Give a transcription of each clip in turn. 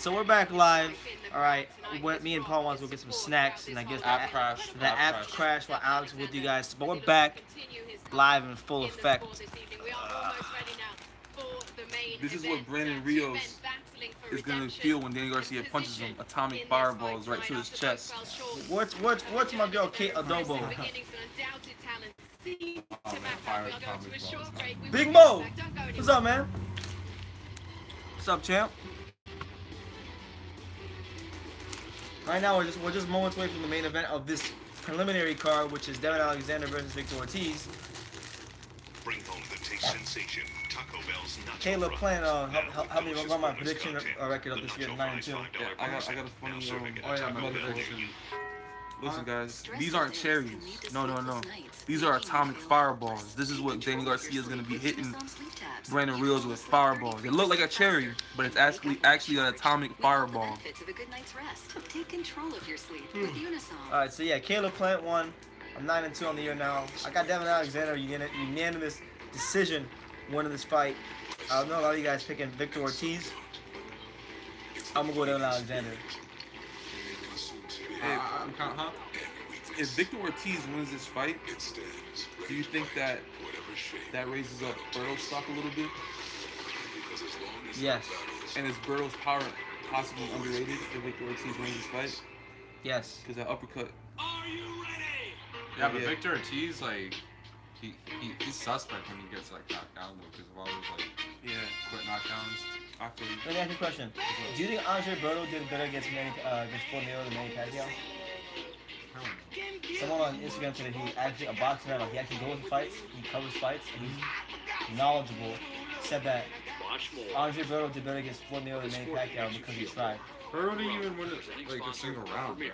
So we're back live. All right, me and Paul wants to go get some snacks, and I guess the app crashed while Alex was with you guys. But we're back live in full effect. This is what Brandon Rios is gonna feel when Danny Garcia punches him. Atomic fireballs right to his chest. What's my girl Kate Adobo? Oh man, fire atomic balls. Big Mo, what's up, man? What's up, champ? Right now, we're just moments away from the main event of this preliminary card, which is Devin Alexander versus Victor Ortiz. Bring home the taste sensation. Taco Bell's Caleb Plant help me run my prediction record up this year, 9-2. Yeah, I got a funny motivation. Listen, guys, these aren't cherries. No. These are atomic fireballs. This is what Danny Garcia is gonna be hitting Brandon Rios with fireballs. They look like a cherry, but it's actually an atomic fireball. Alright, so yeah, Caleb Plant won. I'm 9-2 on the year now. I got Devin Alexander unanimous decision winning this fight. I know a lot of you guys picking Victor Ortiz. I'm gonna go Devin Alexander. If Victor Ortiz wins this fight, do you think that raises up Berto's stock a little bit? Yes. And is Berto's power possibly underrated if Victor Ortiz wins this fight? Yes. Because that uppercut. Are you ready? Yeah, but Victor Ortiz, like, he's suspect when he gets like knocked down though, because of all those quick knockdowns. Let me ask you a question. Do you think Andre Berto did better against Floyd Mayweather than Manny Pacquiao? Someone on Instagram said that he actually a boxer, like he actually goes to fights, he covers fights, and he's knowledgeable. Said that Andre Berto did better against Floyd Mayweather than Manny Pacquiao because he tried. Berto didn't even win like a single round, man.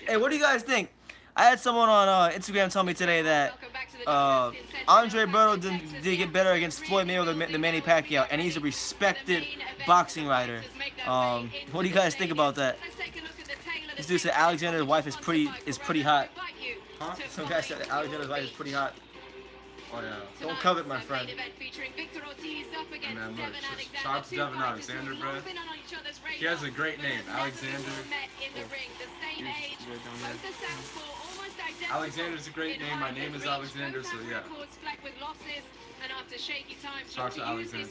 Hey, what do you guys think? I had someone on Instagram tell me today that Andre Berto did get better against Floyd Mayweather than Manny Pacquiao, and he's a respected boxing writer. What do you guys think about that? This dude said Alexander's wife is pretty hot. Huh? Some guy said that Alexander's wife is pretty hot. Oh yeah. Don't covet, my friend. Man, look, shout out to Devin Alexander, bro. He has a great name, Alexander. Alexander's a great name. My name is Alexander, so yeah. Shout out to Alexander.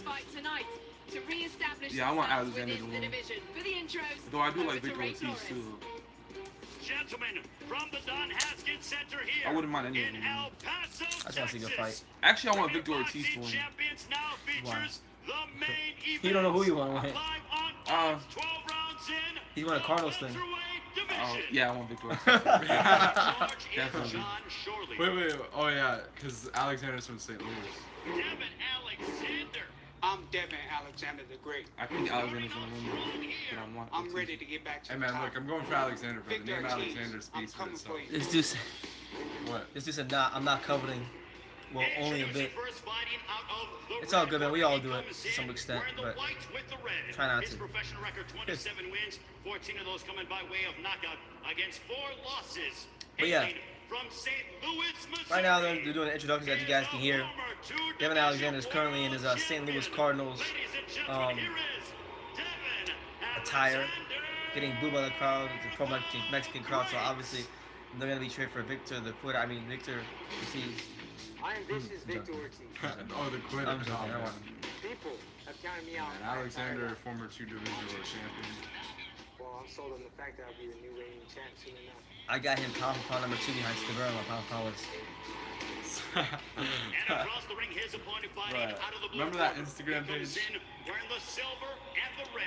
Yeah, I want Alexander to win. Though I do like Victor Ortiz too. Gentlemen, from the Don Haskins Center here I wouldn't mind any of them. I just want to see a good fight. Actually, I want Victor Ortiz to win. Why? You don't know who you want to win. He won a Cardinals thing. Yeah, I want Victor Ortiz. Definitely. Wait. Oh yeah, because Alexander's from St. Louis. Devin Alexander. I'm Devin Alexander the Great. I think Alexander's gonna win. I'm ready to get back to Hey the man, top. look, I'm going for Alexander, bro. The Victor name Ortiz, Alexander speaks for I'm coming itself. for you. This dude said, What? I'm not coveting. Well, only a bit. It's all good, man. We all do it to some extent, but try not to. His professional record: 27 wins, 14 of those coming by way of knockout against 4 losses. But yeah. From St. Louis, Missouri. Right now, they're doing the introductions that you guys can hear. Devin Alexander is currently in his St. Louis Cardinals attire, getting booed by the crowd, the pro-Mexican crowd. So obviously, they're gonna be cheering for Victor Ortiz. This is Victor Ortiz. Oh, the quitter. I'm joking. I don't want. People have counted me out. And Alexander, former 2-division world champion. Well, I'm sold on the fact that I'll be the new reigning champ soon enough. I got him pound for pound number 2 behind Stavera on my pound for pound list. Remember that Instagram page?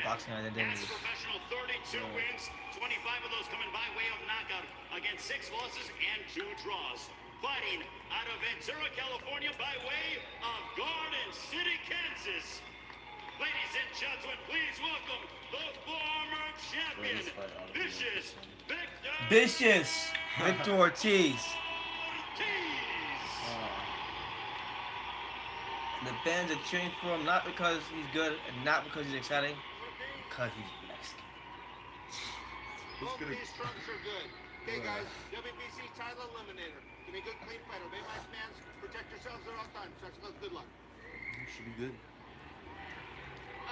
Boxing identity. Professional 32 wins, 25 of those coming by way of knockout against 6 losses and 2 draws. Fighting out of Ventura, California by way of Garden City, Kansas. Ladies and gentlemen, please welcome the former champion, Vicious Victor Ortiz. The fans are cheering for him not because he's good and not because he's exciting, because he's Mexican. Both these strokes are good. Okay, guys, WBC title eliminator. Give me a good, clean fight. Obey my commands. Protect yourselves at all times. Good luck. Should be good.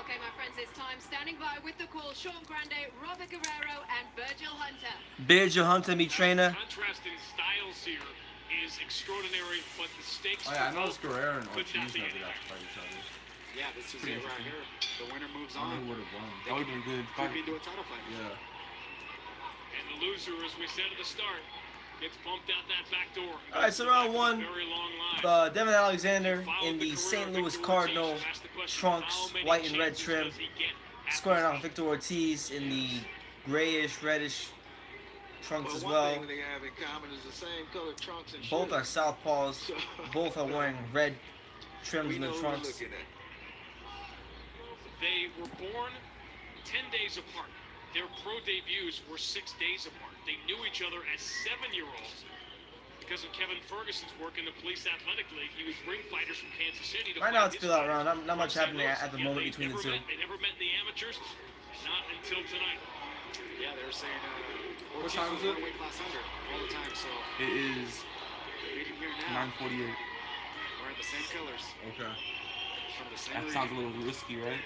Okay, my friends, it's time. Standing by with the call, Sean Grande, Robert Guerrero, and Virgil Hunter. Virgil Hunter, me trainer. Contrasting styles here is extraordinary, but the stakes. Oh yeah, I noticed Guerrero and Ortiz never got to fight each other. Yeah, this is it right here. The winner moves I on. who would have won. That would have been a good Could fight. be into a title fight. Yeah. And the loser, as we said at the start, gets bumped out that back door. All right, so round one, Very long line. Devin Alexander in the St. Louis Cardinal trunks, white and red trim, squaring off Victor Ortiz in the grayish, reddish trunks as well. One thing they have in common is the same color trunks and Both are shoes. southpaws. Both are wearing red trims We in know the who trunks. we're looking at. They were born 10 days apart. Their pro debuts were 6 days apart. They knew each other as 7-year-olds. Because of Kevin Ferguson's work in the Police Athletic League, he would bring fighters from Kansas City to Right fight now it's his still out fighters. round. Not much happening at the moment They between the never two. They never met in the amateurs, not until tonight. Yeah, they were saying What Ortiz time was is it? one weight class under all the time, so It is meeting here now. 9:48. Wearing the same colors Okay. from the same That sounds a little risky, right?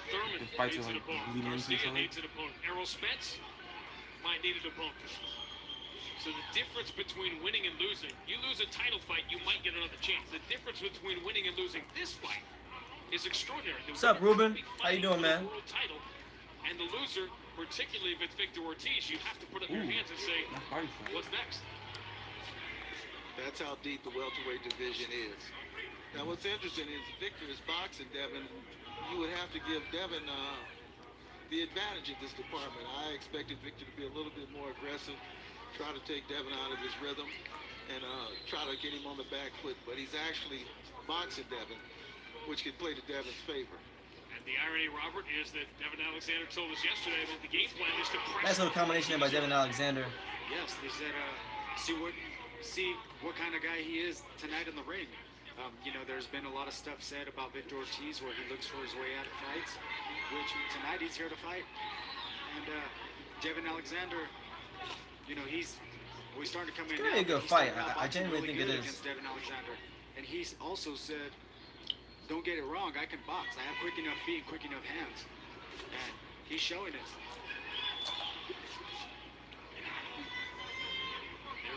Thurman The fights needs are an like opponent. bleeding into each Garcia other. needs an opponent. Errol Spence might need an opponent. So the difference between winning and losing, you lose a title fight, you might get another chance. The difference between winning and losing this fight is extraordinary. The What's up, winner Ruben? could be How you fighting doing, for the man? world title, and the loser, particularly if it's Victor Ortiz, you have to put up your Ooh. hands and say, That fight fight. what's next? That's how deep the welterweight division is. Now, what's interesting is Victor is boxing Devin. You would have to give Devin the advantage in this department. I expected Victor to be a little bit more aggressive, try to take Devin out of his rhythm, and try to get him on the back foot. But he's actually boxing Devin, which could play to Devin's favor. And the irony, Robert, is that Devin Alexander told us yesterday that the game plan is to press. Nice little combination there by Devin Alexander. Yes, they said see what kind of guy he is tonight in the ring. You know, there's been a lot of stuff said about Victor Ortiz where he looks for his way out of fights, which tonight he's here to fight. And Devin Alexander, you know, he's starting to come in. It's gonna be a good fight. I genuinely think it is. Against Devin Alexander, and he's also said, "Don't get it wrong, I can box. I have quick enough feet, quick enough hands," and he's showing it.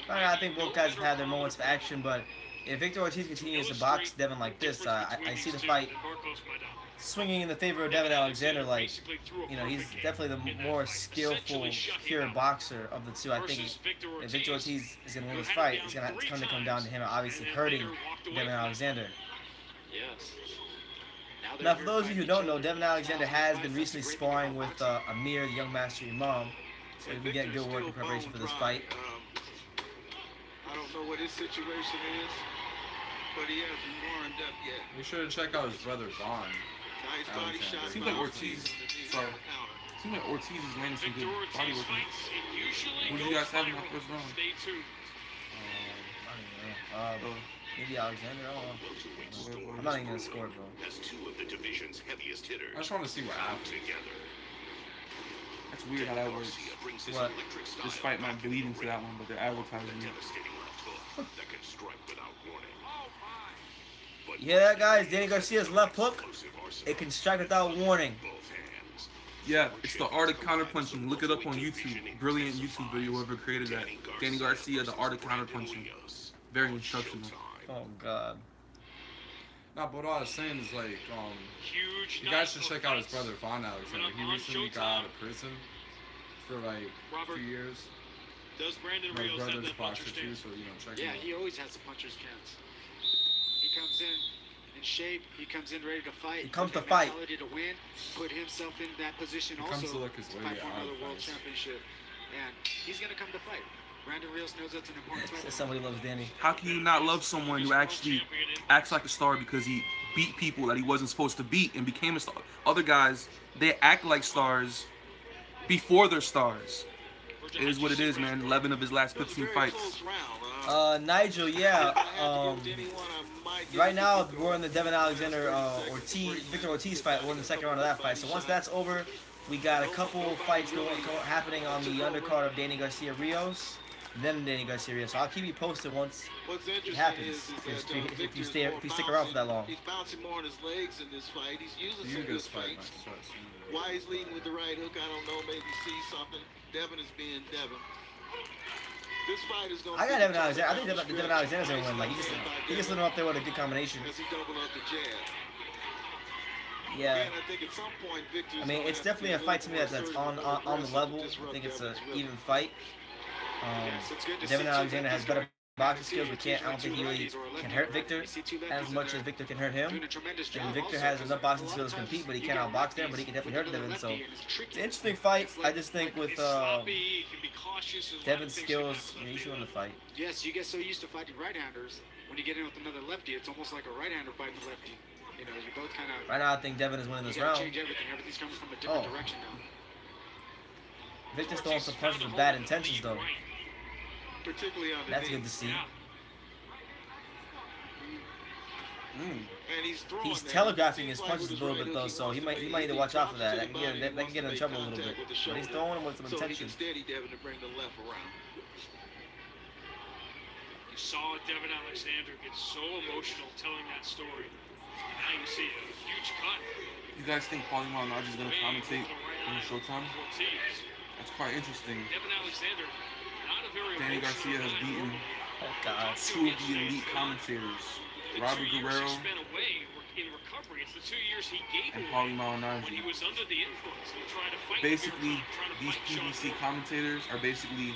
I think both guys have had their moments of action, but if Victor Ortiz continues to box Devin like this, I see the fight swinging in the favor of Devin Alexander. Like, you know, he's definitely the more skillful, pure boxer of the two. I think if Victor Ortiz is going to win this fight, it's going to come down to him obviously hurting Devin Alexander. Yes. Now, for those of you who don't know, Devin Alexander has been recently sparring with Amir, the young master imam, so he's been getting good work in preparation for this fight. I don't know what his situation is, but he hasn't warmed up yet. Be sure to check out his brother Vaughn. Nice body shot. Seems like Ortiz. Sorry. Seems like Ortiz is landing some good body work. Who do you guys have in that first round? Stay tuned. I don't know. Maybe Alexander. I don't know. I'm not even gonna score, bro. As two of the division's heaviest hitters I just want to see what happens. together. That's weird how that works. Garcia brings his What? electric style This fight might bleed into that one, but they're advertising a it. devastating left hook that can strike without warning. But You hear that, guys? Danny Garcia's left hook. explosive arsenal It can strike without warning. in both hands. Yeah, it's the art of counterpunching. Look it up on YouTube. Brilliant YouTube video, whoever created that. Danny Garcia, the art of counterpunching. Very instructional. Oh God. Nah, but what I was saying is like, Huge you guys should night check of out his fights. brother Vaughn Alexander. He recently got out of prison for like a few years. Does Brandon My Rios have brother's that boxer puncher's too, stance? so you know, check Yeah, him he always has a puncher's chance. He comes in shape. He comes in ready to fight. He comes to with fight. mentality to win. Put himself in that position He also comes to look his way fight for out of another world fights. championship. And he's gonna come to fight. Brandon Rios knows that's an important fight. Says somebody loves Danny. How can you not love someone who actually acts like a star because he beat people that he wasn't supposed to beat and became a star? Other guys, they act like stars before they're stars. It is what it is, man. 11 of his last 15 fights. Nigel, yeah. Right now we're in the Devin Alexander Victor Ortiz fight. We're in the second round of that fight. So once that's over, we got a couple fights happening on the undercard of Danny Garcia Rios. then Danny Garcia. So I'll keep you posted once What's it interesting happens. is that If you stick around for that long. He's bouncing more on his legs in this fight. He's using You some can good fight feints. myself. Why he's leading with the right hook, I don't know. Maybe see something. Devin is being Devin. This fight is going to I got Devin Alexander. I think Devin Alexander's gonna win. Like he just lit him up there with a good combination. as he doubled up the jab. Yeah. Again, I think at some point Victor's I mean, gonna it's have to definitely be a fight to me little that's more on assertive, the level. disrupt I think it's an Devin's rhythm. even fight. Yes, it's good to Devin see Alexander two has lefties better going. boxing See skills, two but can't. I don't think he really lefties or a lefty can or hurt a Victor righty. See two as lefties much in as there Victor can hurt him. doing a tremendous job And Victor also, has 'cause enough a boxing lot skills of to compete, but he times can't you get outbox them. lefties But he can definitely with hurt another Devin. So lefty, and it's tricky. it's an interesting fight. I just think with It's sloppy, he can be cautious. There's a lot of Devin's things that skills, happen. he should win the fight. Yes, you get so used to fighting right-handers. When you get in with another lefty, it's almost like a right-hander fighting a lefty. You know, you both kind of. Right now, I think Devin is winning You this gotta round. change everything. Everything's coming from a different Oh. direction now. Victor's throwing some punches with bad intentions, though. particularly on the That's knee. good to see. And He's telegraphing his punches a little bit though, so he might need to watch out for that. That can get him in trouble a little bit. But he's throwing him with some intention. So he can steady Devin to bring the left around. You saw Devin Alexander get so emotional telling that story. Now you see a huge cut. You guys think Paulie Malignaggi is going to commentate on Showtime? Ortiz. That's quite interesting. Devin Alexander, not a very Danny emotional Garcia has beaten Oh God. two of the elite commentators, The Robert 2 years Guerrero he spent away in recovery. It's the 2 years he gave and away Paulie when he Malignaggi. was under the influence and trying to fight. Basically, trying to these fight Sean PBC Porter. commentators are basically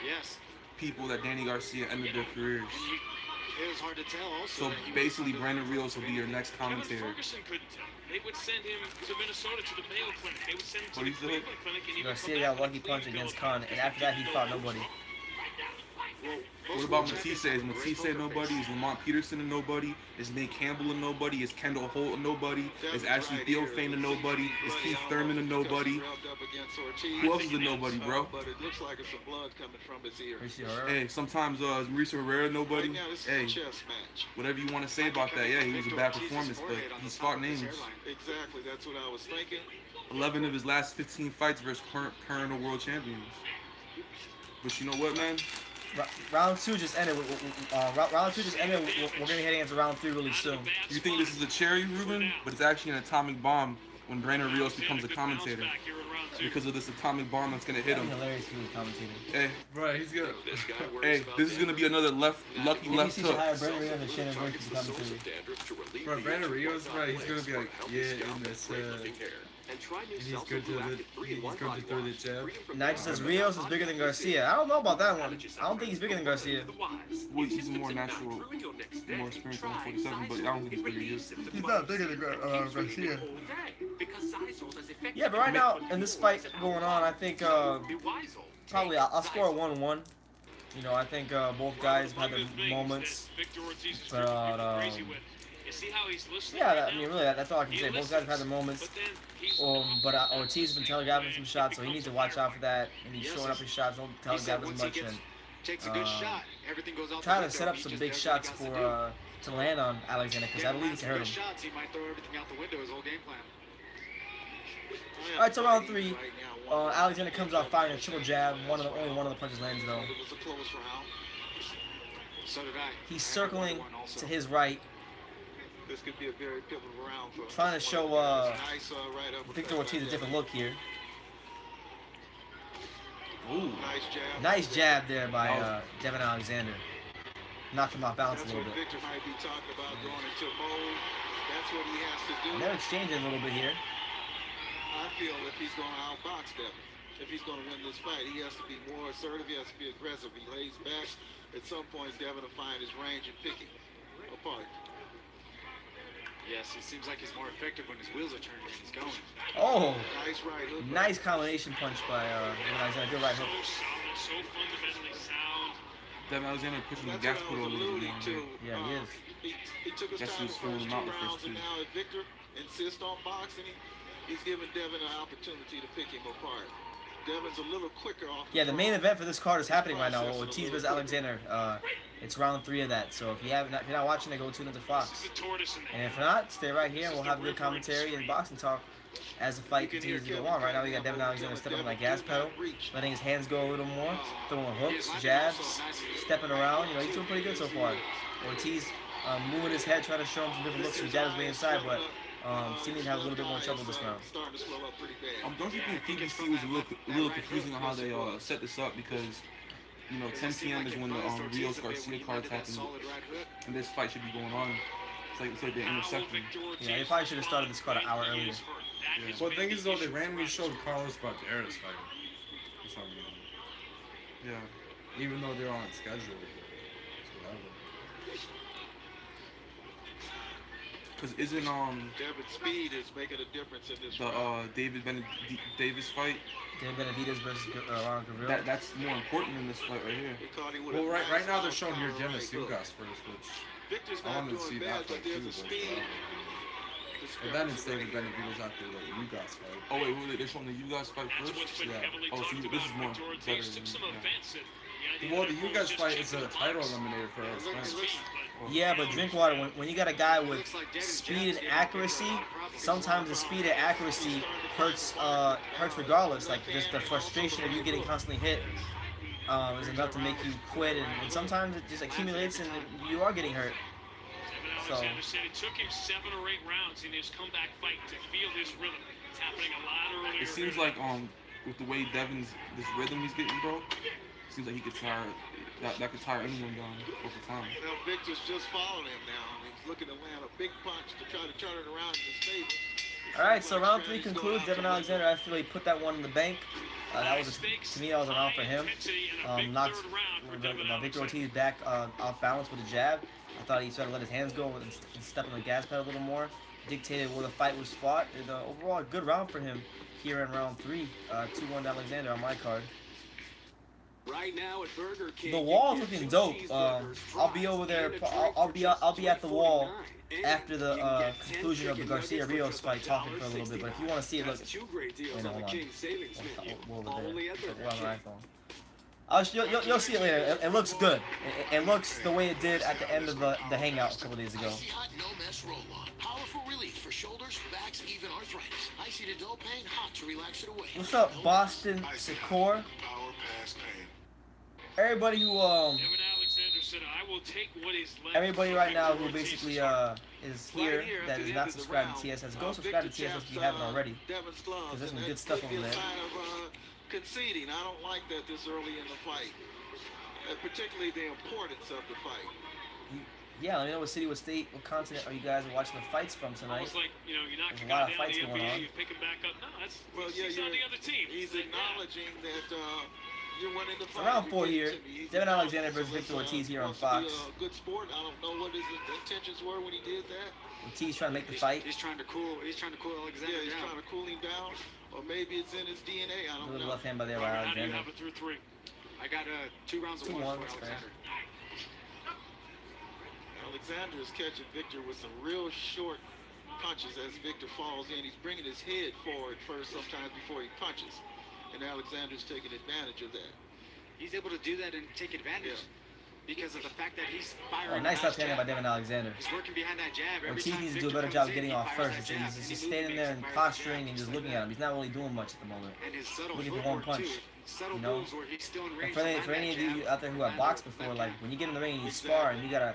Yes. people that Danny Garcia ended their careers. It was hard to tell also. So that he was basically, under- Brandon Rios will be your next Kevin commentator. Ferguson couldn't tell. They would send him to Minnesota to the Mayo Clinic. They would send him to What the he said? Cleveland Clinic, and he would Garcia come got a back lucky with punch Cleveland against Clinic. Khan, and after that he fought nobody. What about Matisse? Is Matisse nobody? Is Lamont Peterson a nobody? Is Nate Campbell a nobody? Is Kendall Holt a nobody? Is Ashley Theophane a nobody? Is Keith Thurman a nobody? Who else is a nobody, bro? But it looks like it's some blood coming from his ear. Garcia, alright. Hey, sometimes is Mauricio Herrera nobody? Right now, this is Hey, a chess match. whatever you want to say about that, yeah, he was a bad performance, but he's fought names. Exactly, that's what I was thinking. 11 of his last 15 fights versus current world champions. But you know what, man? Round 2 just ended. Round 2 just ended. We're gonna be heading into round 3 really soon. You think this is a cherry, Ruben? But it's actually an atomic bomb when Brandon Rios becomes a commentator. Because of this atomic bomb that's gonna hit him. Hilarious to be commentating. Hey, Right, he's good. hey, this is gonna be another lucky Maybe left he should hook. hire Brandon Rios and Shannon Burke to be commentating. Bro, Brandon Rios, bro, he's gonna be like, yeah, in this, and he's good to throw the jab. Nigel says Rios is bigger than Garcia. I don't know about that one. I don't think he's bigger than Garcia. Well, he's a more natural, more experienced than 47, but I don't think he's bigger. He's not bigger than Garcia. Yeah, but right now in this fight going on, I think probably I'll score a 1-1. You know, I think both guys have had their moments, but yeah, I mean really that's all I can say. Both guys have had their moments. But Ortiz has been telegraphing some shots, so he needs to watch out for that. And he's showing up his shots, don't telegraph as much, and takes a good shot, everything goes out try the to set window. up He some just big does shots what he got for to land on Alexander, because I believe he can hurt him. Shots, he might throw everything out the window, his whole game plan. All right, so round 3, Alexander comes out firing a triple jab. Only one of the punches lands though. It was a close round. So did I. He's circling to his right, This could be a very pivotal round for trying to show nice, right uppercut Victor Ortiz a by different look here. Ooh, Nice jab. Nice jab there by Devin Alexander. Knocked him off balance a That's little what bit. Victor might be talking about, going into mode. That's what he has to do. And they're exchanging a little bit here. I feel if he's going to outbox Devin, if he's going to win this fight, he has to be more assertive. He has to be aggressive. He lays back. At some point, Devin will find his range and pick him apart. Yes, it seems like he's more effective when his wheels are turning and he's going. Oh, Nice right hook. nice combination punch by Devin Alexander. Good right hook. So solid, so fundamentally sound. Devin Alexander pushing the That's gas what I pedal a was little bit alluding more. to. Yeah, he is. He took his Guess time he was the fooling first him out 2 the first rounds, and 2. now if Victor insists on boxing him, he's giving Devin an opportunity to pick him apart. Devin's a little quicker off. Yeah, the main event for this card is happening right now. Ortiz versus Alexander. It's round 3 of that. So if you're not watching it, go tune into Fox. The tortoise in And if not, stay right here and we'll have a good commentary and boxing talk as the fight continues to go on. Right now, we got Devin Alexander stepping on that gas pedal, letting his hands go a little more, throwing hooks, jabs, stepping around. You know, he's doing pretty good so far. Ortiz moving his head, trying to show him some different looks, some jabs way inside, but seeming to have a little bit more trouble this round. Don't you think PBC was a little confusing on how they set this up, because you know 10 p.m. is when the Rios Garcia card's happening, and this fight should be going on. It's like they're intercepting. Yeah, they probably should have started this card an hour earlier. Yeah. Well, the thing is though, they randomly showed Carlos Balderas fighting for some reason. Yeah. Even though they're on schedule. Because isn't David Speed is making a difference in this the David Davis fight? David Benavidez versus Ron Gavril. That's more important in this fight right here. Well, right now they're showing your Dennis Ugas first, which Victor's I not wanted to see doing that bad, but fight too. there's a speed. But then it's David Benavidez after the Ugas fight. Oh wait, they're showing the Ugas fight first? Yeah. Oh, so this is more better than, yeah. Well, the Ugas fight is a title eliminator for us. Yeah, but Drinkwater, when you got a guy with speed and accuracy, sometimes the speed and accuracy hurts regardless. Like just the frustration of you getting constantly hit is enough to make you quit, and sometimes it just accumulates and you are getting hurt. So Said it took him 7 or 8 rounds in his comeback fight to feel his rhythm. It's happening a lot earlier. It seems like with the way this rhythm he's getting, bro, it seems like he could tire that could tire anyone down over time. Now Victor's just following him now. He's looking to land a big punch to try to turn it around in his favor. all right, so round 3 concludes. Devin Alexander actually put that one in the bank. That was to me, that was a round for him. Knocked Victor Ortiz back off balance with a jab. I thought he tried to let his hands go and step on the gas pedal a little more. Dictated where the fight was fought. And overall, a good round for him here in round 3. 2-1 Alexander on my card. Right now at Burger King, the wall's looking dope. I'll be over there. I'll be at the wall after the conclusion of the Garcia Rios fight, talking for a little bit. But if you want to see it, look. Wait, hold on. We're on my iPhone. You'll see it later. It looks good. It looks the way it did at the end of the hangout a couple days ago. Powerful relief for shoulders, backs, even arthritis. Icy to dull pain, hot to relax it away. What's up, Boston Secor? Everybody who everybody right now who basically is here that is not subscribed to TSS, go subscribe to TSS if you haven't already. Because there's some good stuff over there. Conceding, I don't like that this early in the fight, particularly the importance of the fight. Yeah, let me know what city, what state, what continent are you guys watching the fights from tonight. Like, you know, there's a lot of fights going on. You pick him back up. No, he's on the other team. He's acknowledging that you're winning the fight. Round 4 here. Devin Alexander versus Victor Ortiz here on Fox. Good sport. I don't know what his intentions were when he did that. Ortiz trying to make the fight. He's trying to cool Alexander down. Yeah, he's trying to cool him down. Or maybe it's in his DNA. I don't know. A little left hand by there by Alexander. I got 2 rounds of 1 for Alexander. Alexander is catching Victor with some real short punches as Victor falls in. He's bringing his head forward first sometimes before he punches. And Alexander's taking advantage of that. He's able to do that and take advantage. Yeah. Because of the fact that he's firing. Nice left hand by Devin Alexander. He's working behind that jab. Ortiz needs to do a better job of getting off first. He's just standing there and posturing and just looking at him. He's not really doing much at the moment. Looking for one punch. You know? And for any of you out there who have boxed before, like when you get in the ring and you spar and you got a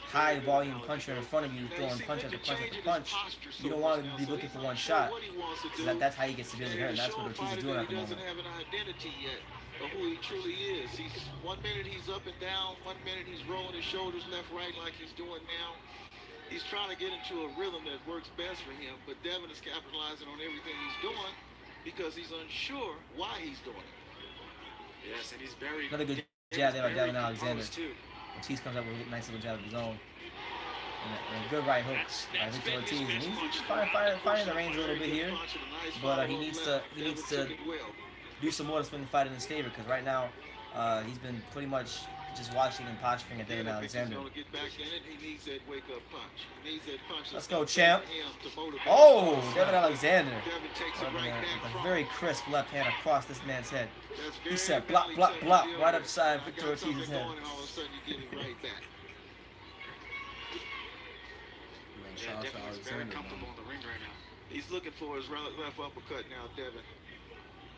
high volume puncher in front of you throwing punch after punch after punch, you don't want to be looking for one shot. That's how he gets severely hurt, and that's what Ortiz is doing at the moment. Of who he truly is. He's 1 minute he's up and down, 1 minute he's rolling his shoulders left, right like he's doing now. He's trying to get into a rhythm that works best for him, but Devin is capitalizing on everything he's doing because he's unsure why he's doing it. Yes, and he's very... Another good jab there by Devin Alexander. Ortiz comes up with a nice little jab of his own. And a good right hook by Victor Ortiz. And he's finding the range a little bit here, but he needs to do some more to swing the fight in his favor, because right now he's been pretty much just watching and posturing at Devin Alexander. Let's go, champ. Oh, Devin Alexander. A very crisp left hand across this man's head. He said, blop, blop, blop, right upside Victor Ortiz's head. Devin is very comfortable in the ring right now. He's looking for his left uppercut now, Devin.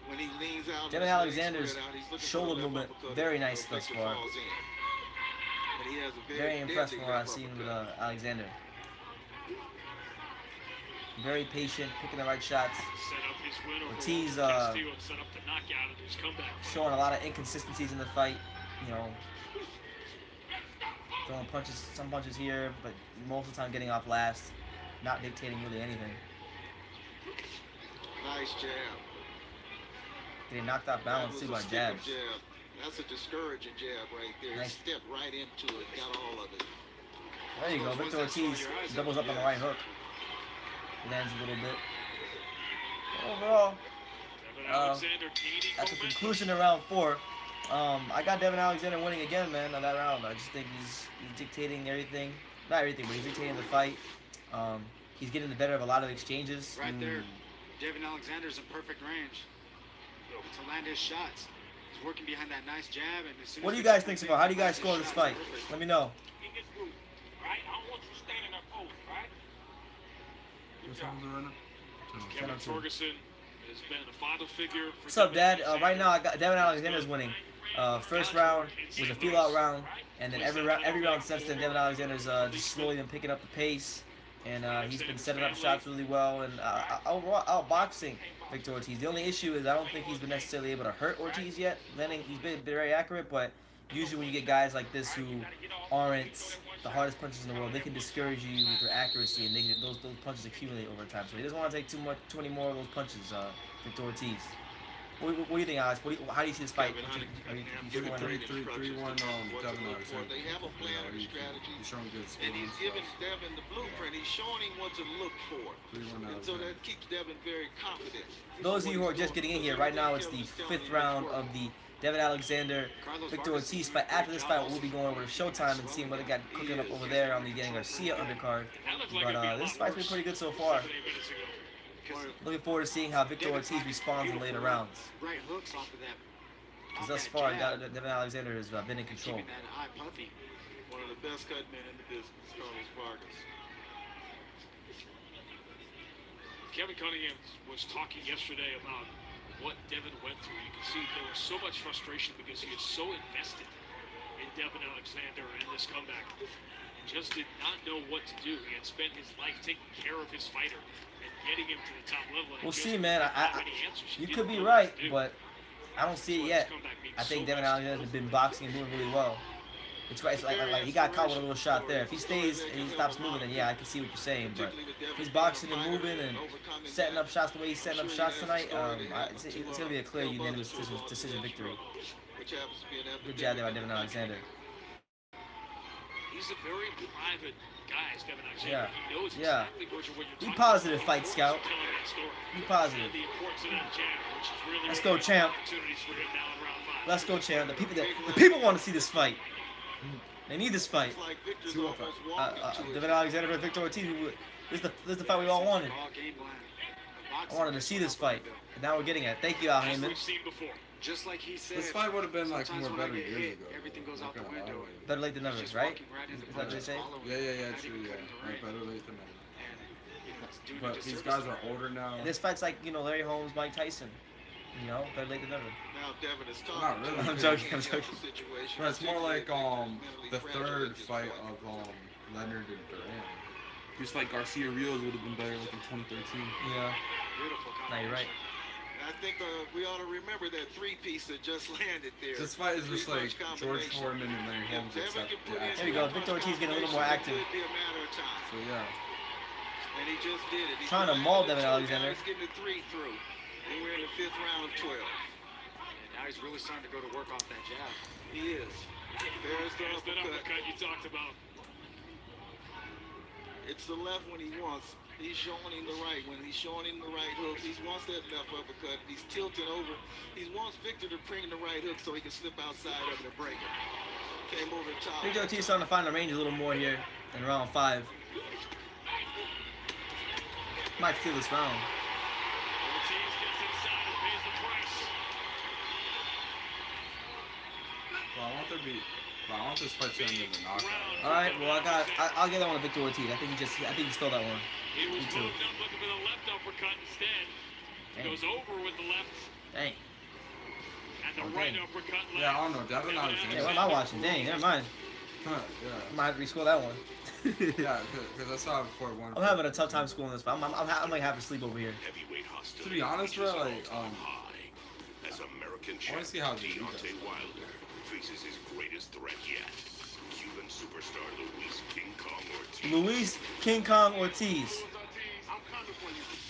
When he leans out, Devin Alexander's shoulder movement, very nice thus far. Very impressed from what I've seen with Alexander. Very patient, picking the right shots. Ortiz showing a lot of inconsistencies in the fight. You know, throwing punches, some punches here, but most of the time getting off last, not dictating really anything. Nice jab. Getting knocked off balance too by jabs. Jab. That's a discouraging jab right there. Nice. He stepped right into it, got all of it. There you go. Victor Ortiz doubles up on the right hook. Lands a little bit. Overall, at the conclusion of round 4, I got Devin Alexander winning again, man, on that round. I just think he's dictating everything. Not everything, but he's dictating the fight. He's getting the better of a lot of exchanges. Right there, Devin Alexander's in perfect range to land his shots. He's working behind that nice jab. And as soon What as do you guys think so far? How do you guys score this fight? Let me know. Kevin Ferguson has been a father figure. What's up, Dad? Right now, I got Devin Alexander's winning. First round was a feel-out round, and then every round since then, Devin Alexander's just slowly been picking up the pace, and he's been setting up shots really well, and overall outboxing Victor Ortiz. The only issue is I don't think he's been necessarily able to hurt Ortiz yet. He's been very accurate, but usually when you get guys like this who aren't the hardest punches in the world, they can discourage you with their accuracy, and those punches accumulate over time. So he doesn't want to take too many more of those punches, Victor Ortiz. What do you think, Alex? How do you see this fight? Give it 3-1 Devin Alexander. They have a plan and a strategy. He's showing good And he's giving Devin the blueprint. He's showing him what to look for. And so that keeps Devin very confident. Those of you who are just getting in here, right now it's the 5th round of the Devin Alexander Victor Ortiz fight. After this fight, we'll be going over to Showtime and seeing what they got cooking up over there on the Garcia undercard. But this fight's been pretty good so far. Looking forward to seeing how Victor Ortiz responds in later rounds. Because thus far, Devin Alexander has been in control. One of the best cut men in the business, Carlos Vargas. Kevin Cunningham was talking yesterday about what Devin went through. You can see there was so much frustration because he is so invested in Devin Alexander and this comeback. And just did not know what to do. He had spent his life taking care of his fighter and getting him to the top level. We'll see, man. You could be right, but I don't see it yet. I think Devin Alexander has been boxing and moving really well. It's right. It's like he got caught with a little shot there. If he stays and he stops moving, then yeah, I can see what you're saying. But if he's boxing and moving and setting up shots the way he's setting up shots tonight, it's going to be a clear unanimous decision victory. Good job there by Devin Alexander. He's a very private guy, Devin Alexander. Yeah. He knows exactly what you're Be positive, Fight Scout. Be positive. Let's go, champ. Let's go, champ. The people want to see this fight. They need this fight. Devin Alexander and Victor Ortiz. This is the fight we all wanted. I wanted to see this fight, and now we're getting it. Thank you, Al Heyman. Just like he said, this fight would have been like more better years ago. Everything goes out the window. Better late than never, right? Is that what they say? Yeah, true, yeah. Right, better late than never. But these guys are older now. And this fight's like, Larry Holmes, Mike Tyson. Better late than never. Now Devin is talking. Not really. I'm joking. But it's more like the third fight of Leonard and Duran. Just like Garcia Rios would have been better like in 2013. Yeah. No, you're right. I think we ought to remember that three-piece that just landed there. This fight is just like George Foreman and Larry Holmes. There you go. Victor Ortiz getting a little more active. So yeah. And he just did it. Trying to maul Devin Alexander. He's getting the 3 through. And we're in the 5th round of 12. And now he's really starting to go to work off that jab. He is. There's the uppercut you talked about. It's the left when he wants. He's showing him the right. When he's showing him the right hooks, he wants that left uppercut. He's tilting over. He wants Victor to bring the right hook so he can slip outside of it and break it. Came over the top. Victor Ortiz starting to find the range a little more here in round 5. Might steal this round. Ortiz gets inside and pays the price. Well, I want this fight to end in a knockout. All right, well I'll get that one to Victor Ortiz. I think he stole that one. He was Me too. moved up looking for the left uppercut instead. Dang. Goes over with the left. Dang. And the Oh, right dang. uppercut left. Yeah, I don't know. Devin Yeah, Alexander. what am I watching? Dang, never mind. Yeah. I might have to rescore that one. Yeah, because I saw it before one. I'm having a tough time schooling this, but I might have to sleep over here. Heavyweight To hostility be honest, bro, reaches like, all-time high as American I wanna see how champion he does. Deontay Wilder faces his greatest threat yet. Cuban superstar Luis King Kong Ortiz. Luis King Kong Ortiz.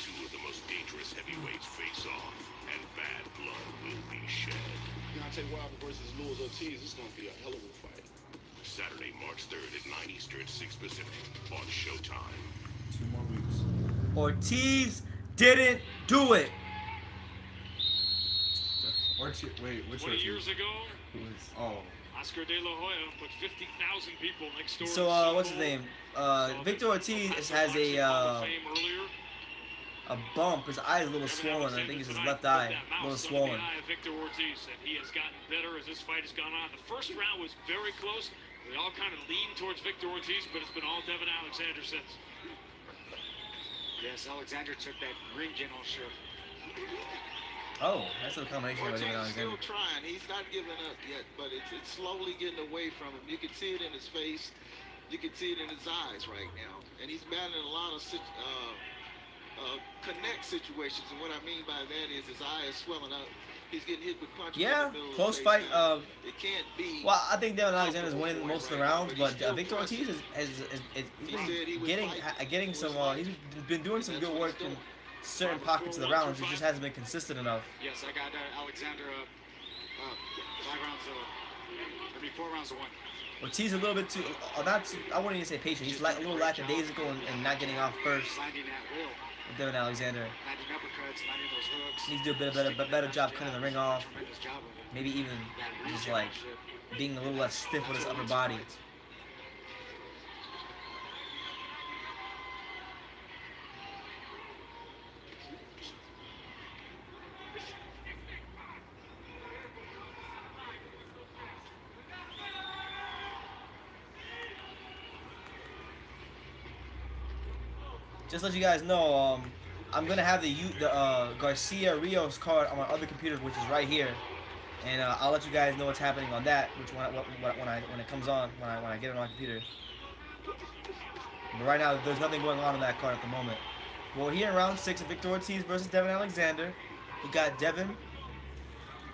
Two of the most dangerous heavyweights face off, and bad blood will be shed. Deontay Wilder versus Luis Ortiz. It's gonna be a hell of a fight. Saturday, March 3rd at 9 Eastern, 6 Pacific on Showtime. 2 more weeks. Ortiz didn't do it. Wait, which 20 years Ortiz? ago, Oh. Oscar De La Hoya put 50,000 people next door. So what's his name? Victor Ortiz has a bump. His eye is a little swollen. I think it's his left eye, a little swollen. Victor Ortiz, and he has gotten better as this fight has gone on. The first round was very close. They all kind of leaned towards Victor Ortiz, but it's been all Devin Alexander since. Yes, Alexander took that ring general shift. Oh, that's a combination of Ortiz Devin is still Alexander. trying. He's not giving up yet, but it's slowly getting away from him. You can see it in his face. You can see it in his eyes right now. And he's battling a lot of connect situations. And what I mean by that is his eye is swelling up. He's getting hit with punches. Yeah, in the middle close of the fight. face. It can't be. Well, I think Devin Alexander is winning most of the rounds, but Victor Ortiz he's been getting some. He's been doing some good work in certain pockets of the rounds. He just hasn't been consistent enough. Yes, I got Alexander 5 rounds I mean 4 rounds to 1. Ortiz a little bit too, not too, I wouldn't even say patient. He's like a little lackadaisical and not getting off first. Landing at will. Devin Alexander Landing uppercuts, landing those hooks. needs to do a better job cutting the ring off. Tremendous job of it. Maybe even That ring just general like shift. being a little less stiff with his upper body. Just to let you guys know, I'm gonna have the Garcia Rios card on my other computer, which is right here, and I'll let you guys know what's happening on that, which when it comes on, when I get it on my computer. But right now, there's nothing going on that card at the moment. Well, we're here in round 6 of Victor Ortiz versus Devin Alexander. We got Devin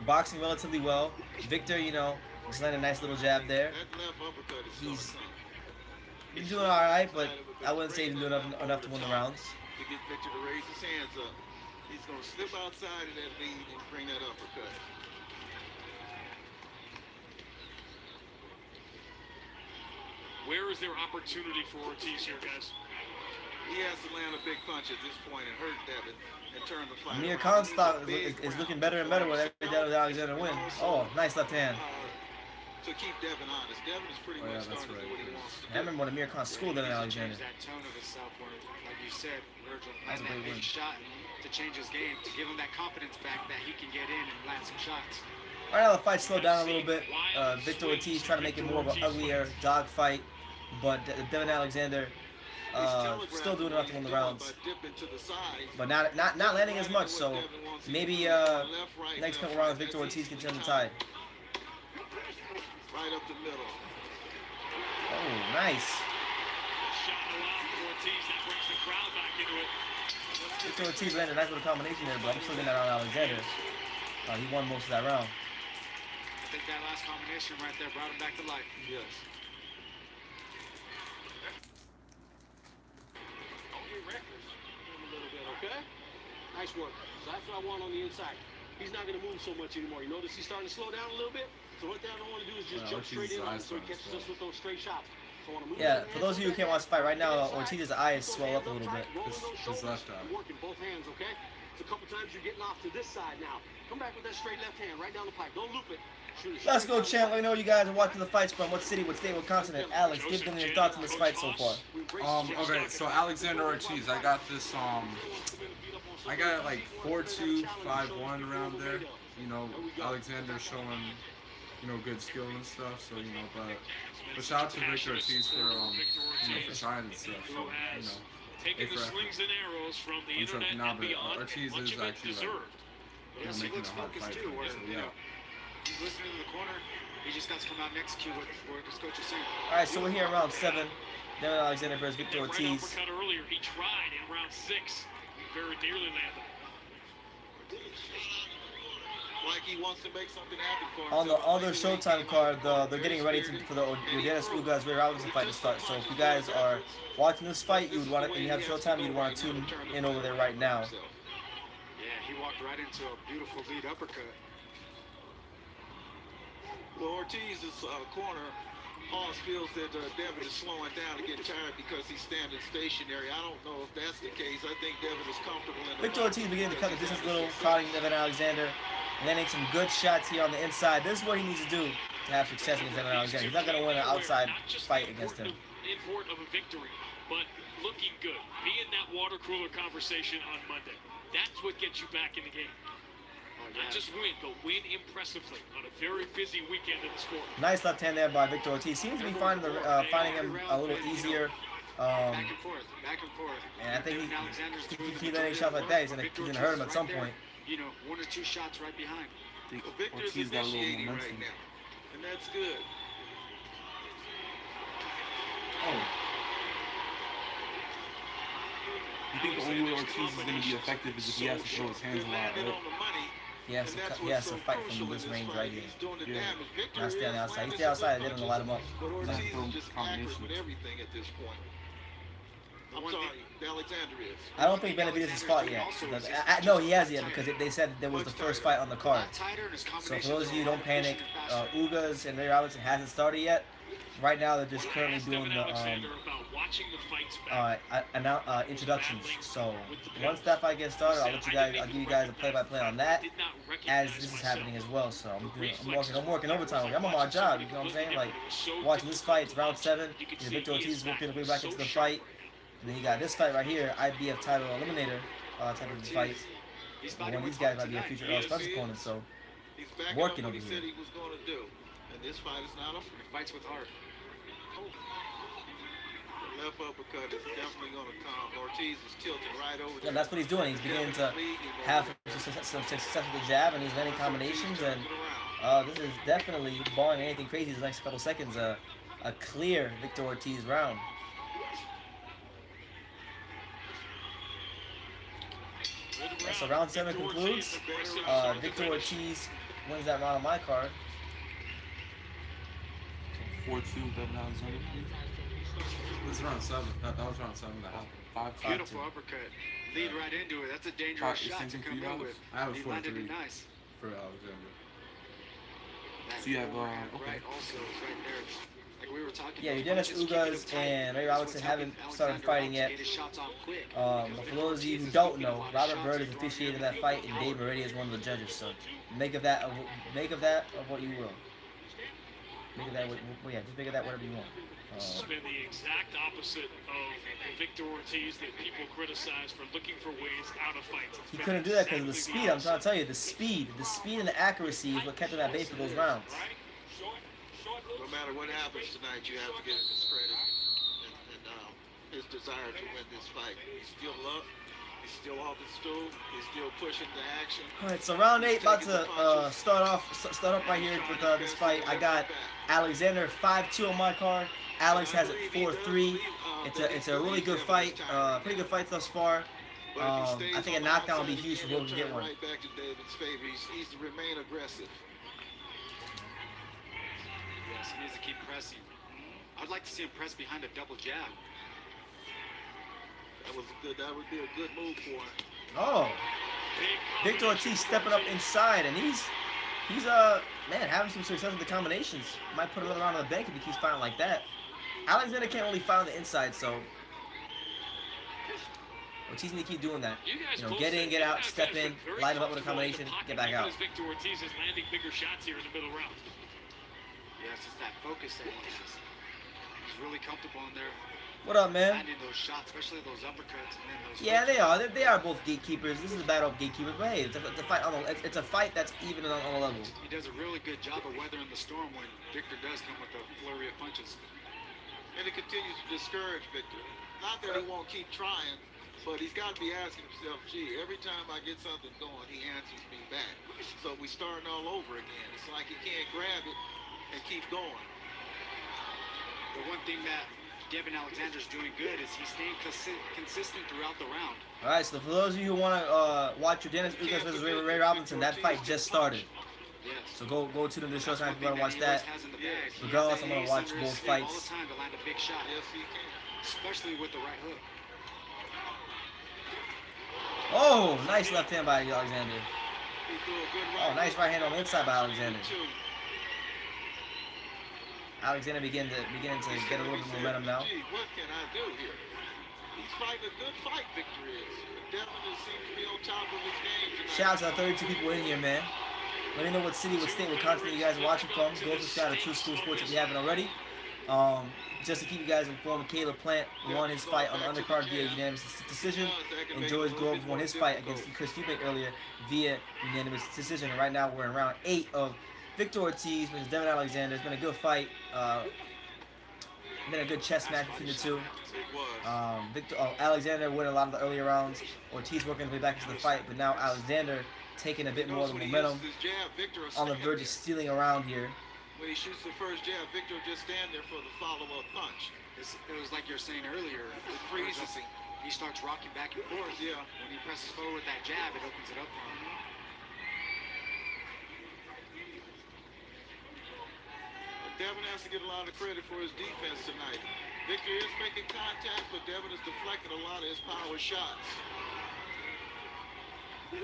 boxing relatively well. Victor, you know, just landed a nice little jab there. That left uppercut is He's doing all right, but I wouldn't say he's doing enough to win the rounds. to get Victor to raise his hands up. He's going to slip outside of that lead and bring that uppercut. Where is there opportunity for Ortiz here, guys? He has to land a big punch at this point and hurt Devin and turn the fight Amir around. Khan's stock is looking better and better with every Devin Alexander win. Oh, nice left hand. To keep Devin honest. Devin is pretty much starting to do what he wants to do. I remember when Amir Khan schooled Devin Alexander. That tone of himself, where, like you said, Virgil, That's a that great big win. shot to change his game, to give him that confidence back that he can get in and land some shots. Right now the fight slowed down a little bit. Victor Ortiz trying to make it more of an uglier dog fight, but Devin Alexander still doing enough to win the rounds, but not landing as much. So maybe next couple rounds Victor Ortiz can turn the tide. Right up the middle. Oh, nice. Shot in the wild for Ortiz. That brings the crowd back into it. Victor Ortiz landed a nice little combination there, but I'm still getting that on Alexander. He won most of that round. I think that last combination right there brought him back to life. Yes. Don't get reckless a little bit, okay? Nice work. So that's what I want on the inside. He's not going to move so much anymore. You notice he's starting to slow down a little bit? So what I don't want to do is just jump straight in on him so he catches us with those straight shots. So I want to move. Yeah, for those of you who can't watch the fight right now, Ortiz's eye is swelled up a little bit. His left eye. Working both hands, okay? So a couple times you're getting off to this side now. Come back with that straight left hand right down the pipe. Don't loop it. Shoot it. Let's go, champ. Let me know you guys are watching the fights from. What city, what state, what continent? Alex, give them your thoughts on this fight so far. Okay, so Alexander Ortiz, I got this, I got it like 4-2, 5-1 around there. You know, Alexander showing, you know, good skill and stuff, so, you know, but shout out to Victor Ortiz for, you know, for trying and stuff, so, you know, Taking the slings and arrows from the internet and beyond, Ortiz much is of it actually deserved. Yes, he looks focused too. Where, you know, he's listening in the corner. He just got to come out and execute what his coach is saying. All right, so we're here in round 7. Devin Alexander versus Victor Right Ortiz. uppercut earlier, he tried in round 6. Very nearly landed. Like he wants to make something happen for On the himself. other Showtime card, they're getting ready for the Dennis Ugas Ray Robinson fight to start. So if you guys are watching this fight, you would want to, and you have Showtime, you'd want to tune in over there right now. Yeah, he walked right into a beautiful lead uppercut. Well, Ortiz's corner, Hoss feels that Devin is slowing down and getting tired because he's standing stationary. I don't know if that's the case. I think Devin is comfortable in the Victor Ortiz beginning to cut the distance a little, crowding Devin Alexander, landing some good shots here on the inside. This is what he needs to do to have success against Devin Alexander. He's not going to win an outside fight against him. Import of a victory, but looking good. Be in that water cooler conversation on Monday. That's what gets you back in the game. Not just win, but win impressively on a very busy weekend in the sport. Nice left hand there by Victor Ortiz. Seems to be finding him a little easier. Back and forth, back and forth. And I think he letting shots like that, he's gonna hurt him at some point. You know, 1 or 2 shots right behind. Well, Victor's Ortiz got a little initiating momentum. right now, and that's good. Oh. You think the only way Ortiz is going to be effective is if he has to throw his hands a lot, right? He has to fight from this range right here. Yeah. Not stay on the outside. He stay outside, they're gonna light him up. But Ortiz Not is throw just acting combinations. with everything at this point. I'm sorry, Alexander is. I don't think Benavidez has fought yet. No, he has yet because they said there was the first fight on the card. So for those of you who don't panic, Ugas and Ray Robinson hasn't started yet. Right now they're just currently doing the introductions. So once that fight gets started, I'll give you guys a play-by-play on that as this is happening as well. So I'm working overtime. I'm on my job. You know what I'm saying? Like watching this fight. It's round 7. Victor Ortiz is working his way back into the fight. And then you got this fight right here, IBF title eliminator type of fight. One of these guys might be a future Earl Spence opponent, so working over here. He was going to do. And this fight is not over. He fights with heart. The left uppercut is definitely going to come. Ortiz is tilting right over there. Yeah, that's what he's doing. He's beginning to have some success with the jab, and he's landing combinations. And this is definitely, barring anything crazy, the next couple seconds, a clear Victor Ortiz round. So round 7 concludes. Victor Ortiz wins that round on my card. 4-2, Devin Alexander. This is round 7. That was round 7 that happened. 5-5. Beautiful uppercut. Lead right into it. That's a dangerous shot to come in with. I have a He landed it 4-3 nice. for Alexander. So you have, Right okay. also is right there. Like we were talking Yeah, about, Dennis just keep it Ugas tight. and Ray That's Robinson what's haven't helping started Alexander fighting out yet. to get his shots off quick. But for those of you who don't know, Robert Byrd is officiating that fight, and Dave Moretti is one of the judges. So make of that what you will. Make of that, just make of that whatever you want. This has been the exact opposite of Victor Ortiz that people criticize for looking for ways out of fights. He couldn't do that because of the speed. I'm trying to tell you, the speed and the accuracy is what kept him at bay for those rounds. No matter what happens tonight, you have to give him his credit and his desire to win this fight. He's still up. He's still off his stool. He's still pushing the action. All right, so round 8 about to start up right here with this fight. I got Alexander 5-2 on my card. Alex has it 4-3. It's a really good fight. Pretty good fight thus far. I think a knockdown will be huge for whoever can get one. Right back to David's favor. He's to remain aggressive. Yes, he needs to keep pressing. I'd like to see him press behind a double jab. That would be a good move for him. Oh, Victor Ortiz stepping up inside, and he's man, having some success with the combinations. Might put another round on the bank if he keeps fighting like that. Alexander can't really fight on the inside, so Ortiz need to keep doing that. You know, get in, get out, step in, line him up with a combination, get back out. Victor Ortiz is landing bigger shots here in the middle round. Yes, it's that focus that he has. He's really comfortable in there. What up, man? Landing those shots, especially those uppercuts and then those. Yeah, they are. They are both gatekeepers. This is a battle of gatekeepers, but hey, it's a fight on it's a fight that's even on a level. He does a really good job of weathering the storm when Victor does come with a flurry of punches. And it continues to discourage Victor. Not that he won't keep trying, but he's got to be asking himself, gee, every time I get something going, he answers me back. So we starting all over again. It's like he can't grab it and keep going. The one thing that Devin Alexander's doing good is he's staying consistent throughout the round. All right, so for those of you who want to watch your Dennis Ugas versus Ray Robinson, that fight just started. Yes. So go to the show tonight if you want to watch that. Regardless, I'm going to watch both fights. All the time to land a big shot. Yes, he can. Especially with the right hook. Oh, nice left hand by Alexander. He threw a good right. Oh, nice right hand on the inside by Alexander. Alexander beginning to get a little bit of momentum now. Gee, what can I do here? He's fighting a good fight, Victor is. Definitely seems to be on top of his game tonight. Shout out to the 32 people in here, man. Let me know what city, what state, what country you guys are watching from. Go subscribe to True School Sports if you haven't already. Just to keep you guys informed, Caleb Plant won his fight on the undercard via unanimous decision, and George Groves won his fight against Chris Eubank earlier via unanimous decision. And right now we're in round 8 of Victor Ortiz versus Devin Alexander. It's been a good fight. Been a good chess match between the two. Alexander won a lot of the earlier rounds. Ortiz working his way back into the fight, but now Alexander taking a bit more of the momentum on the verge of stealing around here. When he shoots the first jab, Victor will just stand there for the follow-up punch. It was like you're saying earlier. It freezes him. He starts rocking back and forth. Yeah. When he presses forward with that jab, it opens it up for him. Devin has to get a lot of credit for his defense tonight. Victor is making contact, but Devin has deflected a lot of his power shots. Man,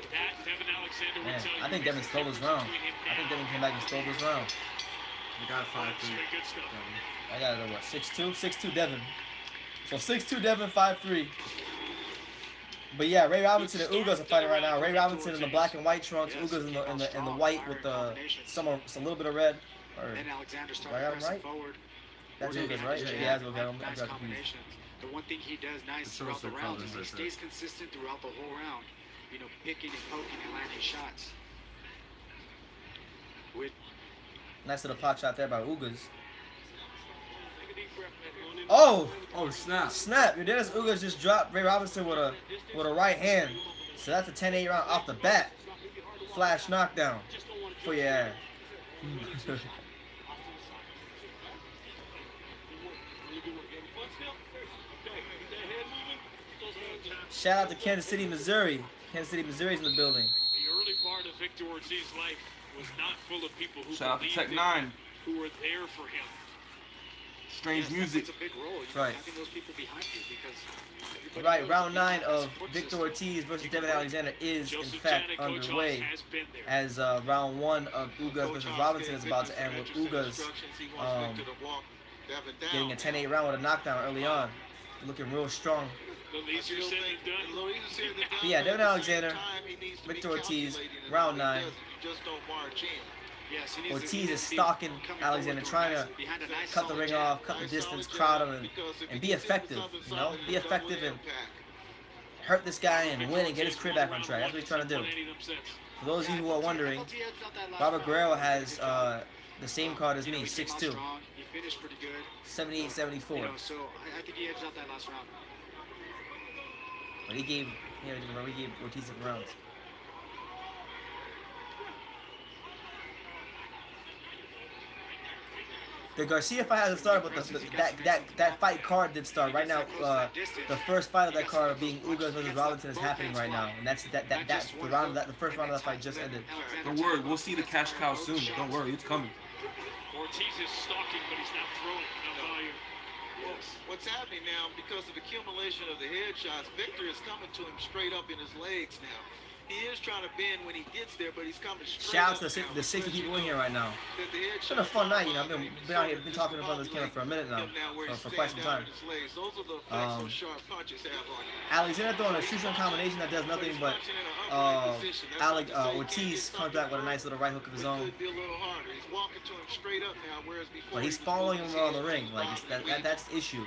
I think Devin stole this round. I think Devin came back and stole this round. We got 5-3. I got it at what, 6-2? 6-2 Devin. So 6-2 Devin, 5-3. But yeah, Ray Robinson and Ugas are fighting right now. Ray Robinson in the black and white trunks, Ugas in the white with a little bit of red. Or, Then Alexander do I got him right? forward. That's Ugas, right? Yeah, that's Ugas. I got confused. The one thing he does nice throughout the round is he stays consistent throughout the whole round. You know, picking and poking and landing shots. Nice little pot shot there by Ugas. Oh! Oh, snap. Snap. Your Dennis Ugas just dropped Ray Robinson with a right hand. So that's a 10-8 round off the bat. Flash knockdown for your ass. Shout out to Kansas City, Missouri. Kansas City, Missouri's in the building. The early part of Victor Ortiz's life was not full of people who Shout out to believed Tech in 9. him, who were there for him. Strange music. It's a big role. Right. Having those people behind you because Right, round 9 of Victor Ortiz versus Devin Alexander is in fact underway, as round 1 of Ugas versus Robinson is about to end, with Ugas getting a 10-8 round with a knockdown early on, looking real strong. But yeah, Devin Alexander, Victor Ortiz, round 9. Ortiz is stalking Alexander, trying to cut the ring off, cut the distance, crowd him, and be effective, you know? Be effective and hurt this guy and win and get his career back on track. That's what he's trying to do. For those of you who are wondering, Robert Guerrero has the same card as me, 6'2", 78-74. So I think he edged out that last round. But he gave Ortiz some rounds. The Garcia fight hasn't started, but that fight card did start. Right now, the first fight of that card being Ugas versus Robinson is happening right now, and that's the first round of that fight just ended. Don't worry, we'll see the cash cow soon. Don't worry, it's coming. Ortiz is stalking, but he's not throwing. No volume. What's happening now, because of the accumulation of the headshots, Victor is coming to him straight up in his legs now. He is trying to bend when he gets there, but he's coming straight Shout out up to the 60 people in here right now. It's been It's a fun night, you know. I've been out here, been talking in front of this camera for a minute now, for quite some time. Alexander throwing a shoot-shot combination that does nothing but Ortiz comes back with a nice little right hook of his own. But he's following him around the ring, like that's the issue.